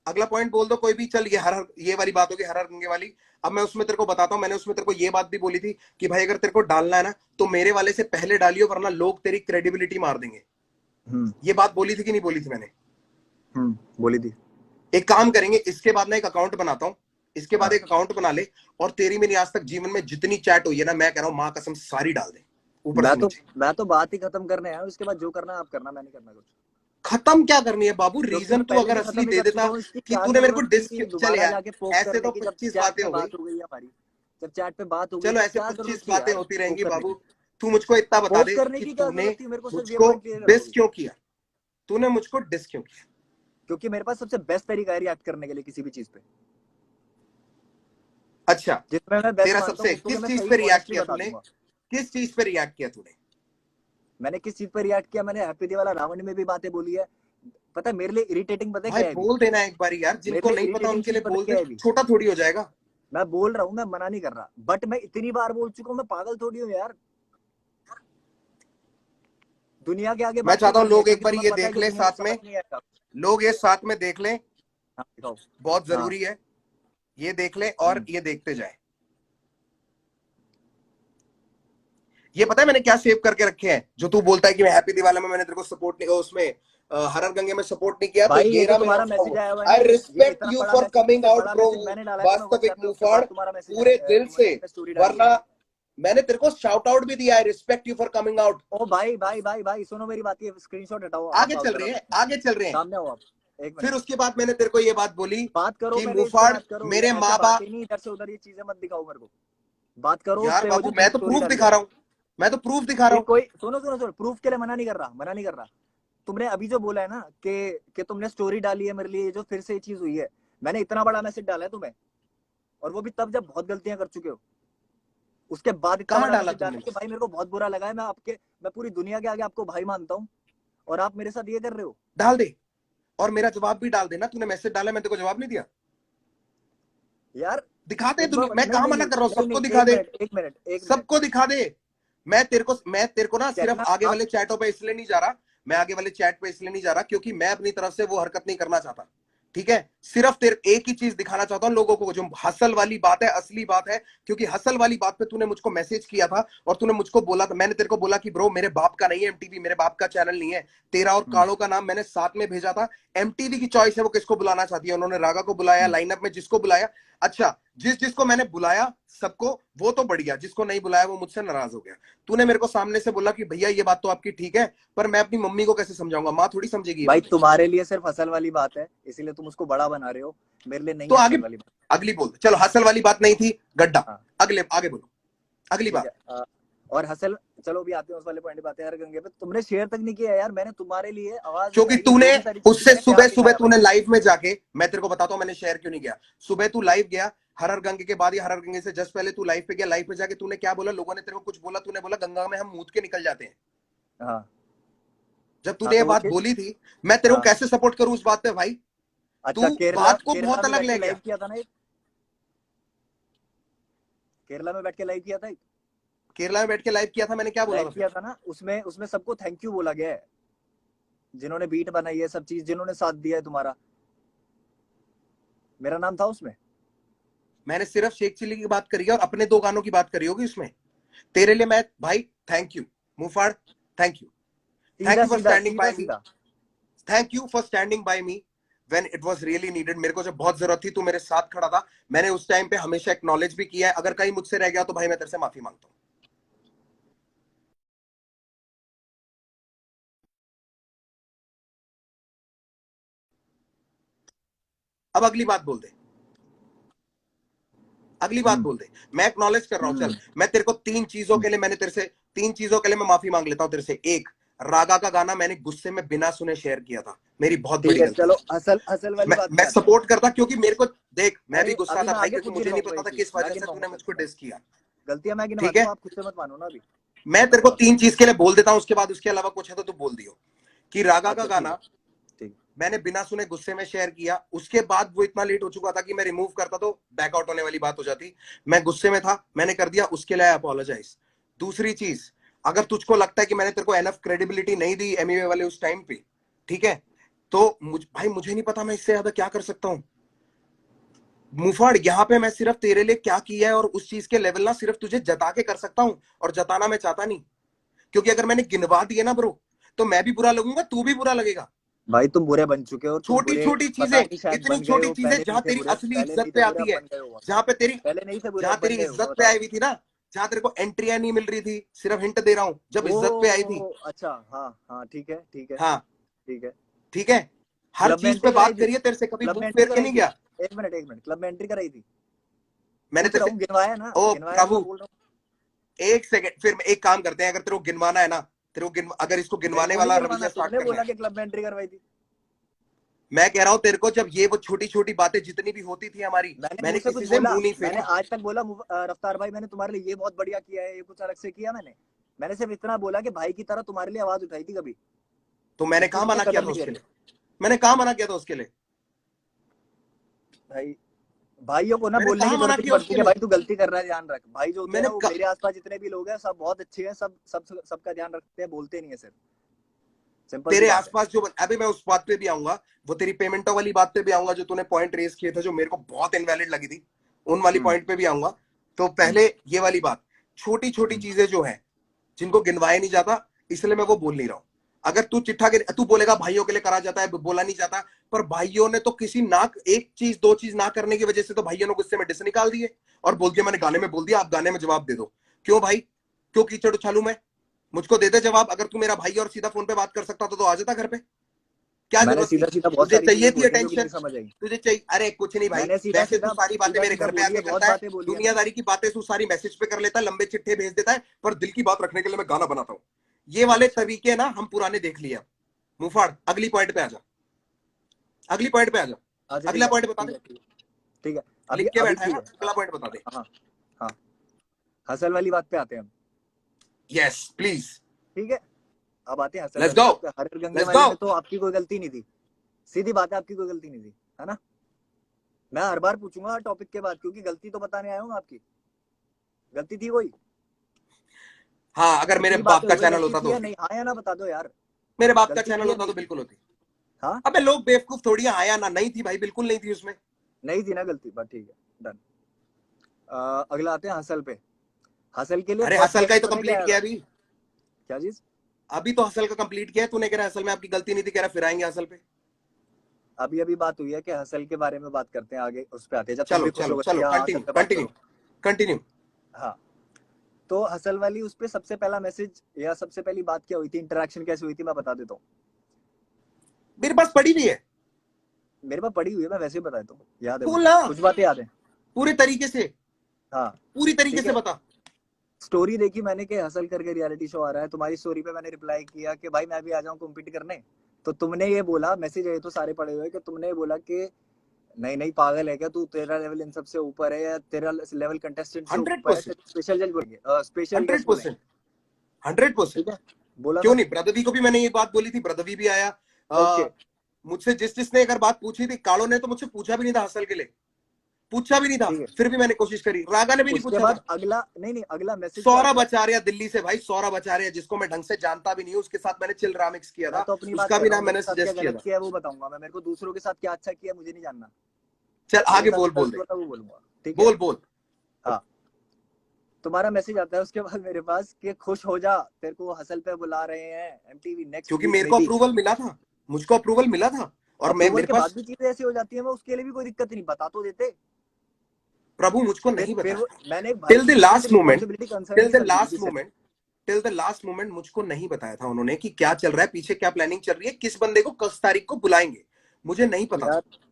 अगला पॉइंट बोल दो कोई भी। चल ये वाली बात होगी हर हर गंगे वाली। अब मैं उसमें तेरे को बताता हूँ, मैंने उसमें तेरे को ये बात भी बोली थी कि भाई अगर तेरे को डालना है ना तो मेरे वाले से पहले डालियो, वरना लोग तेरी क्रेडिबिलिटी मार देंगे। ये बात बोली थी कि नहीं बोली थी मैंने? बोली थी। एक काम करेंगे, इसके बाद ना एक अकाउंट बनाता हूँ, इसके बाद हाँ। एक अकाउंट बना ले और तेरी मेरी आज तक जीवन में जितनी चैट हुई है ना, मैं कह रहा हूँ माँ कसम सारी डाल दे ऊपर से नीचे। मैं तो बात ही खत्म करने आया हूँ, उसके बाद जो करना आप करना, मैं नहीं करना कुछ। खत्म क्या करनी है बाबू? क्योंकि रीजन मैं तू पहले अगर भी असली खत्म ही दे कर चुका देता हूँ, इसकी कि क्या तूने मेरे को जरूरत थी चल दोबारा यार, जाके पोक ऐसे करने तो की, जब 25 चैट बातें पे हो गई। बात हो गई हमारी, जब चैट पे बात हो गई चलो तो ऐसे क्या जरूरत 25 थी बातें यार होती पोक रहेंगी करने बाबू। की? तू मुझको इतना बता पोक दे करने कि की क्या तूने जरूरत थी, मेरे को सिर्फ ये मुझको पॉइंट क्लियर कर दो डिस अभी। क्यों किया? तूने मुझको डिस क्यों किया? क्योंकि मेरे पास सबसे बेस्ट तरीका है रिएक्ट करने के लिए किसी भी चीज पे, अच्छा, जिसमें मैं बेस्ट तेरा मानता हूँ सबसे उसको किस मैं चीज सही पे रिएक्ट ऑनेस्टली किया बता तूने? दूंगा। किस चीज पे रिएक्ट किया तूने? मैंने किस चीज पर रिएक्ट किया? मैंने हैप्पी दिवाला रावण में भी बातें बोली है। पता है मेरे लिए इरिटेटिंग पता है भाई क्या है अभी? बोल देना एक बारी यार, मेरे जिनको लिए नहीं पता इरिटेटिंग उनके चीज लिए पता है बोल क्या दे, है अभी? छोटा थोड़ी हो जाएगा। मैं बोल रहा हूँ, मैं मना नहीं कर रहा, बट मैं इतनी बार बोल चुका हूँ, मैं पागल थोड़ी हूँ यार। दुनिया के आगे मैं बात क्यों चाहता हूँ करनी है? लोग एक क्योंकि बार तुम्हें ये पता है देख कि ले दुनिया को साथ समझ में, नहीं आएगा। लोग ये साथ में देख लें, हाँ दिखाओ। बहुत हाँ। जरूरी है। ये देख ले और ये देखते जाए। ये पता है मैंने क्या सेव करके रखे हैं? जो तू बोलता है कि मैं हैप्पी दिवाली में मैंने तेरे को सपोर्ट नहीं, उसमें हर हर गंगे में सपोर्ट नहीं किया, तो भाई ये ये जो रहा मेरा तुम्हारा उठा मैसेज हुआ। आया हुआ है ना, आई ये रिस्पेक्ट इतना यू बड़ा फॉर मैसेज, कमिंग सबसे आउट बड़ा ब्रो। मैसेज मैंने डाला है, तुम्हें वास्तविक व्हाट्सएप पे, उसके मुफाड़, बाद तुम्हारा मैसेज पूरे दिल से। तुमने स्टोरी डाली है। वरना मैंने तेरे को शाउट आउट भी दिया, I respect you for coming out. ओ भाई भाई भाई भाई सुनो मेरी बात, ये स्क्रीनशॉट हटाओ, आप आगे आओ चल जरा रहे हैं, सामने। आगे चल रहे हैं। सामने आओ आप, एक फिर मिनट। उसके बाद मैंने तेरे को ये बात बोली बात करो कि पहले, इस पे मुफाड़ बात करो, ये मेरे ऐसे माँ बात बाप। ही नहीं, इधर से उधर ये चीजें मत दिखाओ मेरे को। बात करो उस यार पे, वो बाबू जो मैं तुमने तो स्टोरी प्रूफ डाली दिखा है। रहा हूँ, मैं तो प्रूफ दिखा रहा ये हूँ। कोई सुनो सुनो सुनो, प्रूफ के लिए मना नहीं कर रहा, मना नहीं कर रहा। तुमने अभी जो बोला है ना कि तुमने स्टोरी डाली है मेरे लिए, जो फिर से ये चीज हुई है, मैंने इतना बड़ा मैसेज डाला है तुम्हें, और वो भी तब जब बहुत गलतियां कर चुके हो। उसके बाद इतना कहाँ बड़ा डाला मैसेज तुमने? डाला कि भाई मेरे को बहुत बुरा लगा है, मैं पूरी दुनिया के आगे आपको भाई मानता हूँ, और आप मेरे साथ ये कर रहे हो। डाल दे और मेरा जवाब भी डाल देना। तूने मैसेज डाला, मैं तेरे को जवाब नहीं दिया? यार दिखाते एक दुनिया, बार, मैं नहीं कहाँ नहीं मना नहीं कर रहा हूँ, नहीं सबको नहीं, दिखा एक दे, मिनट एक मिनट एक मिनट। सबको दिखा दे। मैं तेरे को ना सिर्फ कहना आगे आप, वाले चैटों पे इसलिए नहीं जा रहा, मैं आगे वाले चैट पे इसलिए नहीं जा रहा क्योंकि मैं अपनी तरफ से वो हरकत नहीं करना चाहता। ठीक है, सिर्फ तेरे एक ही चीज दिखाना चाहता हूं लोगों को, जो हसल वाली बात है, असली बात है। क्योंकि हसल वाली बात पे तूने मुझको मैसेज किया था और तूने मुझको बोला था, मैंने तेरे को बोला कि ब्रो मेरे बाप का नहीं है एमटीवी, मेरे बाप का चैनल नहीं है। तेरा और काड़ो का नाम मैंने साथ में भेजा था। एमटीवी की चॉइस है वो किसको बुलाना चाहती है, उन्होंने रागा को बुलाया, लाइनअप में जिसको बुलाया। अच्छा, जिसको मैंने बुलाया सबको, वो तो बढ़िया, जिसको नहीं बुलाया वो मुझसे नाराज हो गया। तूने मेरे को सामने से बोला कि भैया ये बात तो आपकी ठीक है, पर मैं अपनी मम्मी को कैसे समझाऊंगा, माँ थोड़ी समझेगी ये भाई बात। तुम्हारे लिए सिर्फ हसल वाली बात है, इसीलिए तुम उसको बड़ा बना रहे हो, मेरे लिए नहीं तो है आगे हसल वाली बात। अगली बोल, चलो हसल वाली बात नहीं थी, गड्ढा। हाँ अगले आगे बोलो, अगली ठीक बात। है। और हसल, चलो भी आते हैं उस वाले पॉइंट पे, आते हैं हर गंगे पे। तुमने शेयर तक नहीं किया यार, मैंने तुम्हारे लिए आवाज क्योंकि उठाई है, तूने जो भी सारी चीजें, उससे मैंने सुबह प्यार सुबह दिखाया भाई। तूने लाइव में जाके, मैं तेरे को बताता हूं मैंने शेयर क्यों नहीं किया। सुबह तू लाइव गया, हर हर गंगे के बाद या हर हर गंगे से जस्ट पहले तू लाइव पे गया। लाइव पे जाके तूने क्या बोला, लोगों ने तेरे को कुछ बोला, तूने बोला गंगा में हम मूत के निकल जाते हैं। हाँ जब हाँ, तूने ये तो वो बात चीज। बोली थी, मैं तेरे को हाँ कैसे सपोर्ट करूं उस बात पे भाई? अच्छा, तू केरला बात को केरला बहुत में अलग बैठ के ले लाइव गया। किया था ना एक, केरला में बैठ के लाइव किया था एक, केरला में बैठ के लाइव किया था, मैंने क्या बोला लाइव था फिर? किया था ना, उसमें उसमें सबको थैंक यू बोला गया है, जिन्होंने बीट बनाई है, सब चीज जिन्होंने साथ दिया है तुम्हारा, मेरा नाम था उसमें। मैंने सिर्फ शेख चिल्ली की बात करी है और अपने 2 गानों की बात करी होगी उसमें। तेरे लिए मैं भाई थैंक यू मुफाड़, थैंक यू, थैंक सीधा यू फॉर सीधा स्टैंडिंग सीधा बाय मी, सीधा। Thank you for standing by me when it was really needed. मेरे को जब बहुत जरूरत थी तू मेरे साथ खड़ा था। मैंने उस टाइम पे हमेशा एक्नॉलेज भी किया है। अगर कहीं मुझसे रह गया तो भाई मैं तेरे से माफी मांगता हूं। अब अगली बात बोल दे, अगली बात बोल दे। मैं एक्नॉलेज कर रहा हूं। चल मैं तेरे को 3 चीजों के लिए, मैंने तेरे से 3 चीजों के लिए मैं माफी मांग लेता हूं तेरे से। एक, रागा का गाना मैंने गुस्से में बिना सुने शेयर किया था, मेरी बहुत ठीक बड़ी है, गलती चलो थी। असल असल वाली बात पे मैं आते हैं। सपोर्ट करता क्योंकि मेरे को देख, मैं भी नहीं गुस्सा अभी था मैं भाई, आगे क्योंकि खुद मुझे नहीं गिनवाऊंगा ये पता था चीज, किस मैं वजह से गिनवाऊंगा तूने मुझको गलतियां, डिस किया। गलतियां मैं ठीक गिनवाता है, हूँ, आप खुद से मत मानो ना अभी। मैं मैं तेरे को गिनवाता 3 चीज के लिए बोल देता हूं, उसके बाद उसके अलावा कुछ है तो तू बोल दियो। कि रागा हूँ। का अच्छा ठीक है, गाना ठीक। मैंने बिना सुने गुस्से में शेयर किया। उसके बाद वो इतना लेट हो चुका था कि मैं रिमूव करता तो बैकआउट होने वाली बात हो जाती। मैं गुस्से में था, मैंने कर दिया, उसके लिए अपोलोजाइज। दूसरी चीज, अगर तुझको लगता है कि मैंने तेरे को एनफ क्रेडिबिलिटी नहीं दी एमईए वाले उस टाइम पे, ठीक है, तो भाई मुझे नहीं पता मैं इससे ज्यादा क्या कर सकता हूँ। मुफाड़, यहाँ पे मैं सिर्फ तेरे लिए क्या किया है और उस चीज के लेवल ना सिर्फ तुझे जता के कर सकता हूँ, और जताना मैं चाहता नहीं, क्योंकि अगर मैंने गिनवा दिए ना ब्रो, तो मैं भी बुरा लगूंगा, तू भी बुरा लगेगा। भाई तुम बुरे बन चुके हो, तुम छोटी बुरे छोटी चीजें, पता नहीं शायद इतनी बन गए छोटी हो, चीजें पहले नहीं जहां थे तेरी बुरे, असली पहले नहीं इज्जत थे पे बुरे, आती अब है, बन गए हो बहुत। जहां पे तेरी पहले नहीं थे बुरे, जहां अब तेरी बन गए हो, मैं इज्जत पे बता आई रहा हुई थी ना, जहां तेरे को एंट्रियां नहीं मिल रही थी, सिर्फ हिंट दे रहा हूं, जब हूँ। इज्जत पे आई थी। ओ अच्छा, हाँ हाँ, ठीक है ठीक है हाँ ठीक है। ठीक है, हर क्लब में चीज पे एंट्री कराई बात थी, करिए, तेरे से कभी क्लब में बुक एंट्री फेर के कराई नहीं थी, गया। एक मिनट एक मिनट, क्लब में एंट्री कराई थी, मैंने पूछ तेरे रहा से, हूँ, गिनवाया ना, ओ गिनवाया तो मैं प्रभु, बोल रहा हूँ। एक सेकंड, फिर एक काम करते हैं, अगर तेरे को गिनवाना है ना, तेरे को अगर इसको मेरे गिनवाने को नहीं वाला गिनवाना, रवैया स्टार्ट तुमने करना बोला है, कि क्लब में एंट्री करवाई थी। मैं कह रहा हूं तेरे को, जब ये वो छोटी छोटी बातें जितनी भी होती थी हमारी, मैंने मुंह मैंने से कुछ किसी से बोला, मुंह नहीं मैंने फेरा। आज तक बोला रफ्तार भाई मैंने तुम्हारे लिए ये बहुत बढ़िया किया है, ये कुछ अलग से किया मैंने? मैंने सिर्फ इतना बोला कि भाई की तरह तुम्हारे लिए आवाज उठाई थी कभी, तो मैंने उसके कहा नीचे मना किया कदम था नहीं उसके गिरे। लिए, मैंने कहा मना किया था उसके लिए, भाई भाइयों को ना मैंने बोलने कहा की मना जरूरत नहीं किया पड़ती उसके कि लिए, भाई तू गलती कर रहा है, ध्यान रख। भाई जो होते हैं मैंने ना, वो कहा, मेरे आसपास जितने भी लोग हैं सब बहुत अच्छे हैं, सबका ध्यान रखते हैं, बोलते नहीं है सिर्फ, सिंपल सी तेरे बात है। आसपास जो, अभी मैं उस बात पे भी आऊंगा, वो तेरी पेमेंटों वाली बात पे भी आऊंगा, जो तूने पॉइंट रेस किए थे जो मेरे को बहुत इनवैलिड लगी थी, उन वाली हम्म पॉइंट पे भी आऊंगा। तो हम्म पहले ये वाली बात, छोटी छोटी हम्म। चीजें जो है, जिनको गिनवाया नहीं जाता, इसलिए मैं वो बोल नहीं रहा हूं। अगर तू चिट्ठा तू बोलेगा भाइयों के लिए करा जाता है, बोला नहीं जाता, पर भाइयों ने तो किसी ना, एक चीज दो चीज ना करने की वजह से तो भाइयों ने गुस्से में डिस निकाल दिए, और बोल दिया मैंने गाने में बोल दिया, आप गाने में जवाब दे दो। क्यों भाई, क्यों कीचड़ उछालू मैं? मुझको दे दे जवाब। अगर तू मेरा भाई और सीधा फोन पे बात कर सकता तो आ जाता घर पे, क्या मैंने जरूरत थी? सीधा सीधा बहुत तुझे सारी चाहिए चीजें थी बोली है जो कि अटेंशन, नहीं समझ आई। तुझे चाहिए, अरे कुछ नहीं भाई, मैंने सीधा वैसे तू सीधा सारी बातें सीधा मेरे सीधा घर पे बोली है, आके बहुत करता है, बातें बोली है मैंने। दुनियादारी की बातें तू सारी मैसेज पे कर लेता है, लंबे चिट्ठे भेज देता है, पर दिल की बात रखने के लिए मैं गाना बनाता हूँ। ये वाले अच्छा तरीके ना हम पुराने देख लिए। मुफाड़, अगली पॉइंट पे आ जा, अगली पॉइंट पे आ जा, अच्छा, ठीक अगला है पॉइंट बता ठीक दे, है ठीक है ठीक है। अभी लिख के अभी बैठा है ठीक ना, है, अगला पॉइंट बता दे। हाँ हाँ, हसल वाली बात पे आते हैं हम। यस प्लीज, ठीक है, अब आते हैं हसल लेट्स वाली गो, बात पे। हर गंगे लेट्स वाले गो। में तो आपकी कोई गलती नहीं थी, सीधी बात है, आपकी कोई गलती नहीं थी, है ना? मैं हर बार पूछूंगा हर टॉपिक के बाद, क्योंकि गलती तो बताने आया हूँ आपकी, गलती थी कोई? हाँ, अगर मेरे इतनी बाप बातें का हो गई, चैनल गलती होता थी तो या होती, नहीं, हाँ या ना बता दो यार, मेरे बाप का गलती चैनल थी या होता नहीं तो थी? बिल्कुल होती। हाँ, अबे लोग बेवकूफ थोड़ी हैं, आया ना, नहीं थी भाई, बिल्कुल नहीं थी उसमें। नहीं थी ना गलती, बट ठीक है, डन। अगला आते हैं हसल पे। हसल के लिए अरे थॉट हसल का ही प्रोसेस तो पता है क्या कंप्लीट आया किया था? अभी, क्या चीज? अभी तो हसल का कंप्लीट किया है। तूने कह रहा हसल में आपकी गलती नहीं थी, कह रहा फिर आएंगे हसल पे। अभी अभी बात हुई है कि हसल के बारे में बात करते हैं, आगे उस पे आते हैं, जब तुम चलो भी खुश चलो हो गए चलो, कि हाँ हसल कंटिन्यू पे बात कंटिन्यू करो। कंटिन्यू। हाँ, तो हसल वाली उस पे सबसे पहला मैसेज या सबसे पहली बात क्या हुई थी, इंटरेक्शन कैसे हुई थी, मैं बता देता हूँ। मेरे पास पड़ी भी है, मेरे पास पड़ी हुई है, मैं वैसे ही बता देता हूँ, याद है बोल मुझे, ना, कुछ बातें याद है। पूरे तरीके से, हाँ पूरी तरीके ठीक से है, बता। स्टोरी देखी मैंने कि हसल करके रियलिटी शो आ रहा है, तुम्हारी स्टोरी पे मैंने रिप्लाई किया कि भाई मैं भी आ जाऊं कम्पीट करने। तो तुमने ये बोला, मैसेज है तो सारे पड़े हुए, कि तुमने ये बोला कि नहीं नहीं पागल है क्या तू, तेरा लेवल इन सबसे ऊपर है, या तेरा लेवल कंटेस्टेंट से हंड्रेड ऊपर है, परसेंट स्पेशल जज बोलेंगे, स्पेशल हंड्रेड गेस्ट बोलेंगे। परसेंट 100%। ठीक है, बोला क्यों था। नहीं, ब्रदवी को भी मैंने ये बात बोली थी, ब्रदवी भी आया। ओके, मुझसे जिसने अगर बात पूछी थी, कालो ने तो मुझसे पूछा भी नहीं था हसल के लिए, पूछा भी नहीं था, ठीक है। फिर भी मैंने कोशिश करी, रागा ने भी नहीं उसके पूछा बाद था। अगला, नहीं नहीं, अगला मैसेज क्या सौरभ आता है? आचार्य दिल्ली से, भाई सौरभ आचार्य, जिसको मैं ढंग से जानता भी नहीं हूँ, उसके साथ मैंने चिल रामिक्स किया मैं था, तो अपनी बात उसका कर भी रहा हूँ, नाम मेरे मैंने साथ क्या सजेस्ट किया गलत था। किया है वो बताऊंगा मैं, मेरे को दूसरों के साथ क्या अच्छा किया मुझे नहीं जानना, चल मेरे आगे साथ बोल, जो बोल गलत दे, हुआ था वो बोलूंगा। ठीक है, बोल बोल। हाँ, तुम्हारा मैसेज आता है उसके बाद मेरे पास कि खुश हो जा, तेरे को हसल पे बुला रहे हैं एमटीवी नेक्स्ट क्योंकि वीक मेरे में को भी। अप्रूवल मिला था, मुझको अप्रूवल मिला था, और मैं, अप्रूवल मेरे के बाद पास, भी चीजें ऐसी हो जाती है, मैं उसके लिए भी कोई दिक्कत नहीं, बता तो देते। प्रभु मुझको फिर नहीं फिर बताया वो था, मैंने भाई टिल द मैंने लास्ट सिर्फ मोमेंट, रिस्पॉन्सिबिलिटी कंसर्न टिल की द सर्व की थी लास्ट सिर्फ। Moment, till the last moment मुझको नहीं बताया था उन्होंने कि क्या चल रहा है पीछे, क्या प्लानिंग चल रही है, किस बंदे को किस तारीख को बुलाएंगे, मुझे नहीं पता था। यार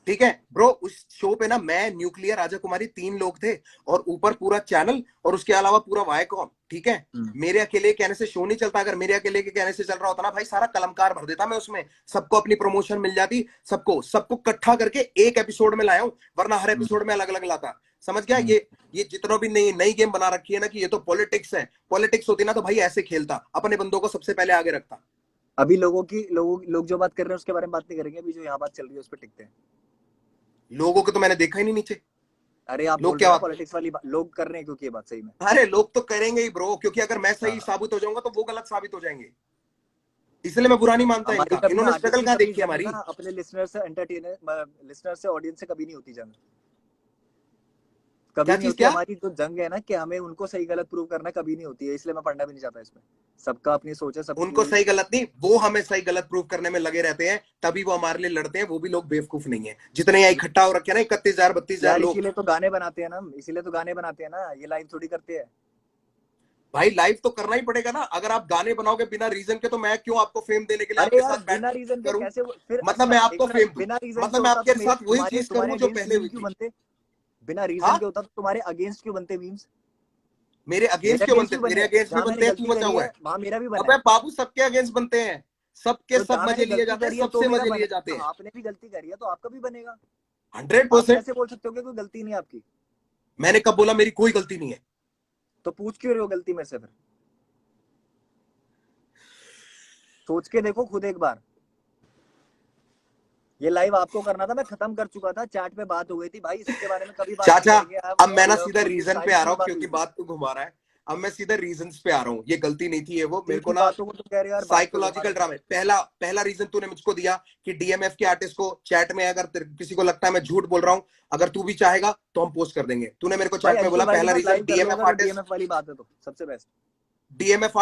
ठीक है ब्रो, उस शो पे ना मैं, न्यूक्लियर, राजा कुमारी, 3 लोग थे, और ऊपर पूरा चैनल, और उसके अलावा पूरा वायकॉम। ठीक है, मेरे अकेले कहने से शो नहीं चलता, अगर मेरे अकेले के कहने से चल रहा होता ना भाई, सारा कलमकार भर देता मैं उसमें, सबको अपनी प्रमोशन मिल जाती, सबको सबको इकट्ठा करके एक एपिसोड में लाया हूं, वरना हर एपिसोड में अलग अलग लाता। समझ गया? ये जितना भी नई नई गेम बना रखी है ना कि ये तो पॉलिटिक्स है, पॉलिटिक्स होती ना तो भाई ऐसे खेलता, अपने बंदों को सबसे पहले आगे रखता। अभी लोग जो बात कर रहे हैं उसके बारे में बात नहीं करेंगे, अभी जो यहाँ बात चल रही है उस पर टिकते हैं। लोगों को तो मैंने देखा ही नहीं नीचे, अरे आप लोग बोल रहे क्या हो ना बात, पॉलिटिक्स वाली बात, लोग कर रहे हैं क्योंकि ये बात सही में। अरे लोग तो करेंगे ही ब्रो, क्योंकि अगर मैं सही हाँ, साबित हो जाऊंगा तो वो गलत साबित हो जाएंगे। इसलिए मैं बुरा नहीं मानता हमारी इनका, कभी ना इन्होंने आर्टिस्ट स्ट्रगल की कहाँ कभी देखी जंग हमारी। ना अपने लिसनर से लिसनर से ऑडियंस से कभी नहीं होती जंग, कभी क्या नहीं चीज होती। क्या? हमारी जो जंग है ना कि हमें उनको सही गलत प्रूव करना, कभी नहीं होती है, इसलिए मैं पढ़ना भी नहीं चाहता इसमें। सबका अपनी सोच है उनको सबकी। सही गलत नहीं, वो हमें सही गलत प्रूव करने में लगे रहते हैं, तभी वो हमारे लिए लड़ते हैं। वो भी लोग बेवकूफ नहीं है जितने यहाँ इकट्ठा हो रखे हैं ना, 31,000 32,000 यार लोग। इसीलिए तो गाने बनाते हैं ना, इसीलिए तो गाने बनाते हैं ना, ये लाइव थोड़ी करते हैं। भाई लाइव तो करना ही पड़ेगा ना, अगर आप गाने बनाओगे बिना रीजन के, तो मैं क्यों आपको फेम देने के लिए अरे आपके यार साथ बिना बैठ रीजन के करूं? कैसे फिर, मतलब मैं अच्छा एक आपको मिनट, फेम दूं, बिना रीजन के मतलब मैं होता तो आपके मेरे साथ वही तुम्हारे चीज तुम्हारे करूं जो अगेंस्ट पहले मीम हुई क्यों थी। बनते? बिना रीजन हाँ, के होता तो तुम्हारे अगेंस्ट क्यों बनते मीम्स? मेरे मेरे अगेंस्ट क्यों अगेंस्ट बनते? भी मेरे बने हैं, अगेंस्ट भी जहां मैंने बनते हैं, तू गलती मचा करी हुआ है है। वहां मेरा भी बना अबे है। बाबू सबके अगेंस्ट बनते हैं, सबके तो सब जहां मजे मैंने लिए गलती जाते हैं, करी है तो सबसे मेरा मजे लिए जाते बनेगा, हैं। आपने भी गलती करी है तो आपका भी बनेगा। हंड्रेड आप परसेंट कैसे बोल सकते हो कि कोई गलती नहीं है आपकी? मैंने कब बोला मेरी कोई गलती नहीं है? तो पूछ क्यों रहे हो गलती मेरे से फिर? सोच के देखो खुद एक बार। ये लाइव आपको करना था, मैं खत्म कर चुका था, चैट पे बात हो गई थी भाई, इसके बारे में कभी बात नहीं चाचा, करेंगे। अब मैं ना लव सीधा फॉर यू रीजन पे साइड आ रहा में हूँ, बात हुई क्योंकि थी। बात को घुमा रहा है। अब मैं सीधा रीजंस पे आ रहा हूँ, ये गलती नहीं थी, ये वो मेरे तीन को ही ना बातों को तुम कह रहे हो यार, बात को घुमा साइकोलॉजिकल रहे हो। ड्रामा। पहला पहला रीजन तूने मुझको दिया कि डीएमएफ के आर्टिस्ट को चैट में, अगर किसी को लगता है मैं झूठ बोल रहा हूँ, अगर तू भी चाहेगा तो हम पोस्ट कर देंगे। तूने मेरे को भाई चैट में अंशुल बोला भाई के पहला साथ रीजन, लाइव कर लो अगर वो डीएमएफ वाली बात है तो सबसे best. DMF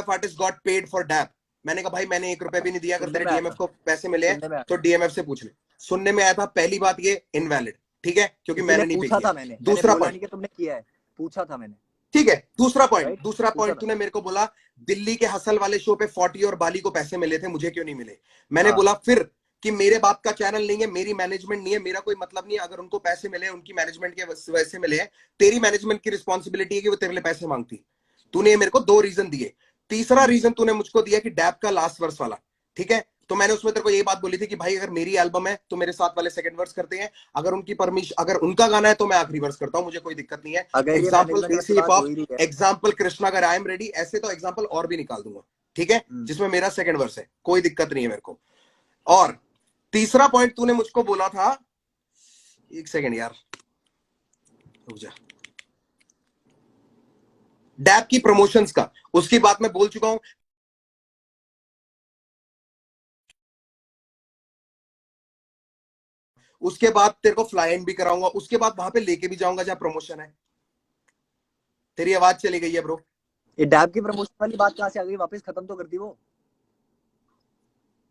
artist got paid for dap. मैंने कहा भाई मैंने 1 रुपया भी नहीं दिया, अगर सुनने तेरे में आया डीएमएफ था, को पैसे मिले हैं सुनने में आया तो था, डीएमएफ से पूछ ले। सुनने में आया था, पहली बात ये इनवैलिड, ठीक है, क्योंकि इसीलिए मैंने नहीं पे पूछा किया। था मैंने दूसरा बोला पॉइंट, नहीं कि तुमने किया है, पूछा था मैंने। ठीक है, राइट, दूसरा पूछा पॉइंट था। तूने मेरे को बोला दिल्ली के हसल वाले शो पे 40 और बाली को पैसे मिले थे, मुझे क्यों नहीं मिले? मैंने हाँ बोला फिर कि मेरे बाप का चैनल नहीं है, मेरी मैनेजमेंट नहीं है, मेरा कोई मतलब नहीं है, अगर उनको पैसे मिले उनकी मैनेजमेंट के वजह से मिले हैं, तेरी मैनेजमेंट की रिस्पॉन्सिबिलिटी है कि वो तेरे लिए पैसे मांगती। तूने मेरे को 2 रीजन दिए। तीसरा रीजन तूने मुझको दिया कि डैप का लास्ट वर्स वाला, ठीक है, तो मैंने उसमें तेरे को यही बात बोली थी कि भाई अगर मेरी एल्बम है तो मेरे साथ वाले सेकंड वर्स करते हैं, अगर उनकी परमिशन, अगर उनका गाना है तो मैं आखिरी वर्स करता हूं, मुझे कोई दिक्कत नहीं है। अगर ये एग्जाम्पल मैनेजमेंट देसी वाली हिप बात हो हॉप, ही रही है। एग्जाम्पल कृष्णा अगर आई एम रेडी, ऐसे तो एग्जाम्पल और भी निकाल दूंगा, ठीक है, जिसमें मेरा सेकंड वर्स है, कोई दिक्कत नहीं है मेरे को। और तीसरा पॉइंट तूने मुझको बोला था, एक सेकंड यार रुक जा, डैप की प्रमोशंस का, उसकी बात मैं बोल चुका हूं। उसके बाद तेरे को फ्लाई इन भी कराऊंगा, उसके बाद वहां पे लेके भी जाऊंगा जहां प्रमोशन है। तेरी आवाज चली गई है ब्रो। ये डैब की प्रमोशन वाली बात कहां से आ गई? वापस खत्म तो कर दी वो।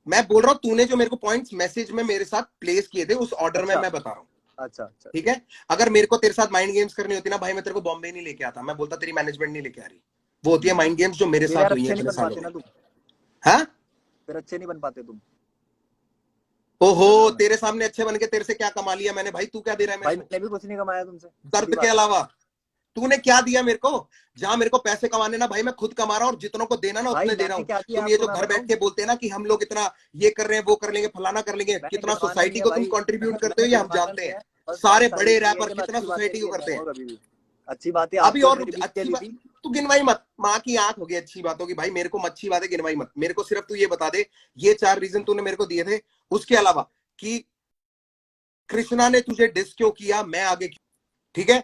मैं बोल रहा हूं तूने जो मेरे को पॉइंट्स मैसेज में मेरे साथ प्लेस किए थे उस ऑर्डर में अच्छा मैं बता रहा हूं, अच्छा अच्छा। ठीक है। अगर मेरे को तेरे साथ माइंड गेम्स करनी होती ना भाई, मैं तेरे को बॉम्बे नहीं लेके आता, मैं बोलता तेरी मैनेजमेंट नहीं लेके आ रही। वो होती है माइंड गेम्स जो मेरे फिर साथ यार हुई है अच्छे नहीं इतने बन सालों पाते में। ना तुम, हाँ, फिर अच्छे नहीं बन पाते तुम ओहो, इंटरव्यू में। तेरे सामने अच्छे बन के तेरे से क्या कमा लिया मैंने भाई? तू क्या दे रहा है मेरे भाई को मैंने भी कुछ नहीं कमाया तुमसे, सीधी दर्द के बात है। अलावा? तूने क्या दिया मेरे को? जहां मेरे को पैसे कमाने ना भाई, मैं खुद कमा रहा हूँ, और जितनों को देना ना भाई उतने दे रहा मैंने हूँ। क्या किया तुम ये आपको जो मैं घर बैठ बताऊं? के बोलते हैं ना कि हम लोग इतना ये कर रहे हैं, वो कर लेंगे, फलाना कर लेंगे, मैंने कितना गिनवाना नहीं सोसाइटी है को तुम भाई। कंट्रीब्यूट करते हो मैंने ये हम गिनवाना जानते नहीं हैं। है। बस बात सारे सारी बड़े इतनी है रैपर कि मैं कितना अच्छी बातें सोसाइटी को नहीं करते हैं। गिनवाऊंगा कभी भी। अच्छी बातें अभी आपको और मेरे बीच के अच्छी ली बात, थी। तू गिनवाई मत, माँ की आंख होगी अच्छी बातों की भाई, मेरे को अच्छी बातें गिनवाई मत, मेरे को सिर्फ तू ये बता दे, ये 4 रीजन तूने मेरे को दिए थे, उसके अलावा कि कृष्णा ने तुझे डिस क्यों किया, मैं आगे क्यों, ठीक है।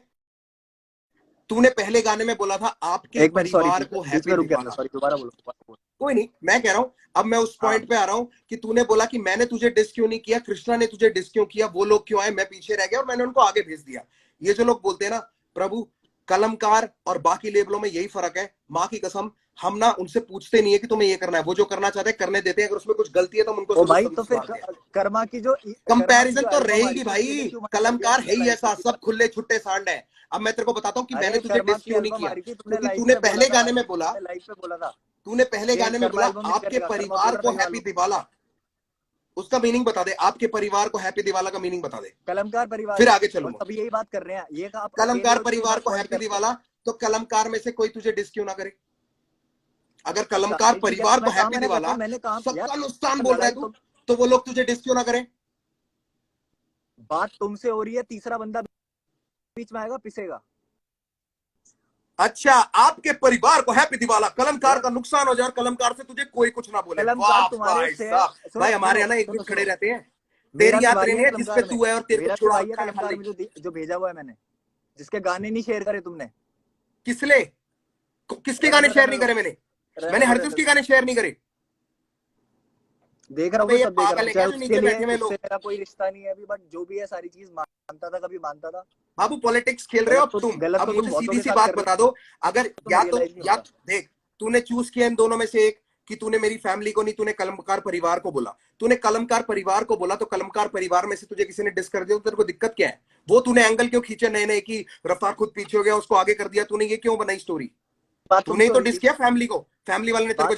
तूने पहले गाने में बोला था आपके एक मिनट सॉरी, परिवार को बीच में हैप्पी रुक गया था, दिवाला। सॉरी, दोबारा बोलो दोबारा बोलो। कोई नहीं, मैं कह रहा हूं, अब मैं उस हाँ पॉइंट पे आ रहा हूं कि तूने बोला कि मैंने तुझे डिस क्यों नहीं किया, कृष्णा ने तुझे डिस क्यों किया, वो लोग क्यों आए, मैं पीछे रह गया और मैंने उनको आगे भेज दिया। ये जो लोग बोलते हैं ना प्रभु, कलमकार और बाकी लेबलों में यही फर्क है, माँ की कसम, हम ना उनसे पूछते नहीं है कि तुम्हें ये करना है, वो जो करना चाहते हैं करने देते हैं, अगर उसमें कुछ गलती है तो हम उनको ओ भाई, तो फिर सुधारते हैं। कर्मा की कंपैरिजन जो तो एल्बम आई रहेगी थी उसके लिए भाई, क्यों मना कर दिया कलमकार तुमने है ही लाइव पे? ऐसा, सब खुले छुट्टे सांड है। अब मैं तेरे को बताता हूँ कि मैंने अरे तुझे कर्मा डिस की क्यों नहीं एल्बम आ किया, रही थी, तुमने क्योंकि लाइव तूने पे बोला पहले था गाने भाई, में बोला, तुमने लाइव पे बोला था तूने पहले कि गाने में कर्मा बोला एल्बम नहीं आपके करेगा, कर्मा बोल परिवार रहा को था ये हैप्पी वालों। दिवाला, उसका मीनिंग बता दे, आपके परिवार को हैप्पी दिवाला का मीनिंग बता दे, कलमकार परिवार फिर है आगे और चलूंगा। सब यही बात कर रहे हैं, ये का आप अकेले कलमकार हो जो परिवार हर को पॉइंट हैप्पी करते हो। दिवाला, तो कलमकार में से कोई तुझे डिस क्यों ना करे? अगर अच्छा कलमकार भाई ठीक है, परिवार तो को मैं कहा, हैप्पी मैंने देखो दिवाला मैंने कहा सबका नुकसान यार, बोल रहा है लड़ाई तू, तो तो वो लोग तुझे डिस क्यों ना करें? बात तुमसे हो रही है, तीसरा बंदा बीच में आएगा, पिसेगा। अच्छा, आपके परिवार को हैप्पी दिवाला, कलमकार यस, का नुकसान हो जाए और कलमकार से तुझे कोई कुछ ना बोले, कलमकार वाह तुम्हारे भाई से है। साहब। सुनो भाई हमारे सुनो यहाँ ना एक सुनो ग्रुप खड़े सुनो, रहते हैं, मेरा तेरी भी याद भाई नहीं है है जिसपे कलमकार में, तू है और तेरे को मेरा भी छुड़ा भाई है रखा है कलमकार खाली। में, जो भेजा हुआ है मैंने, जिसके गाने नहीं शेयर करे तुमने। किसले? किसके रहने गाने दो शेयर रहने नहीं दो करे मैंने? रहने मैंने दो हरगिज रहने के दो गाने शेयर नहीं करे। देख रहा हूँ, अबे ये सब देख रहा पागल हूँ, है क्या चाहे जो उसके नीचे लिए बैठे हुए उससे लोग? मेरा कोई रिश्ता नहीं है अभी, बट जो भी है सारी चीज मानता था, कभी मानता था। बाबू पॉलिटिक्स खेल रहे हो अब तुम। गलत अब तो तुम मुझे बहुतों सीधी के सी साथ बात कर रहे बता दो, अगर हो, मैं रियलाइज नहीं या होता। देख, तूने चूज किया इन दोनों में से एक, कि तूने मेरी फैमिली को नहीं, तूने कलमकार परिवार को बोला। तूने कलमकार परिवार को बोला तो कलमकार परिवार में से तुझे किसी ने डिस कर दिया तो तेरे को दिक्कत क्या है? वो तूने एंगल क्यों खींचे नए नए कि रफ्तार खुद पीछे हो गया उसको आगे कर दिया? तूने ये क्यों बनाई स्टोरी? बात तूने तुमसे ही हो तो रही डिस थी, किया फैमिली को, फैमिली वाले ने तेरे को बात जवाब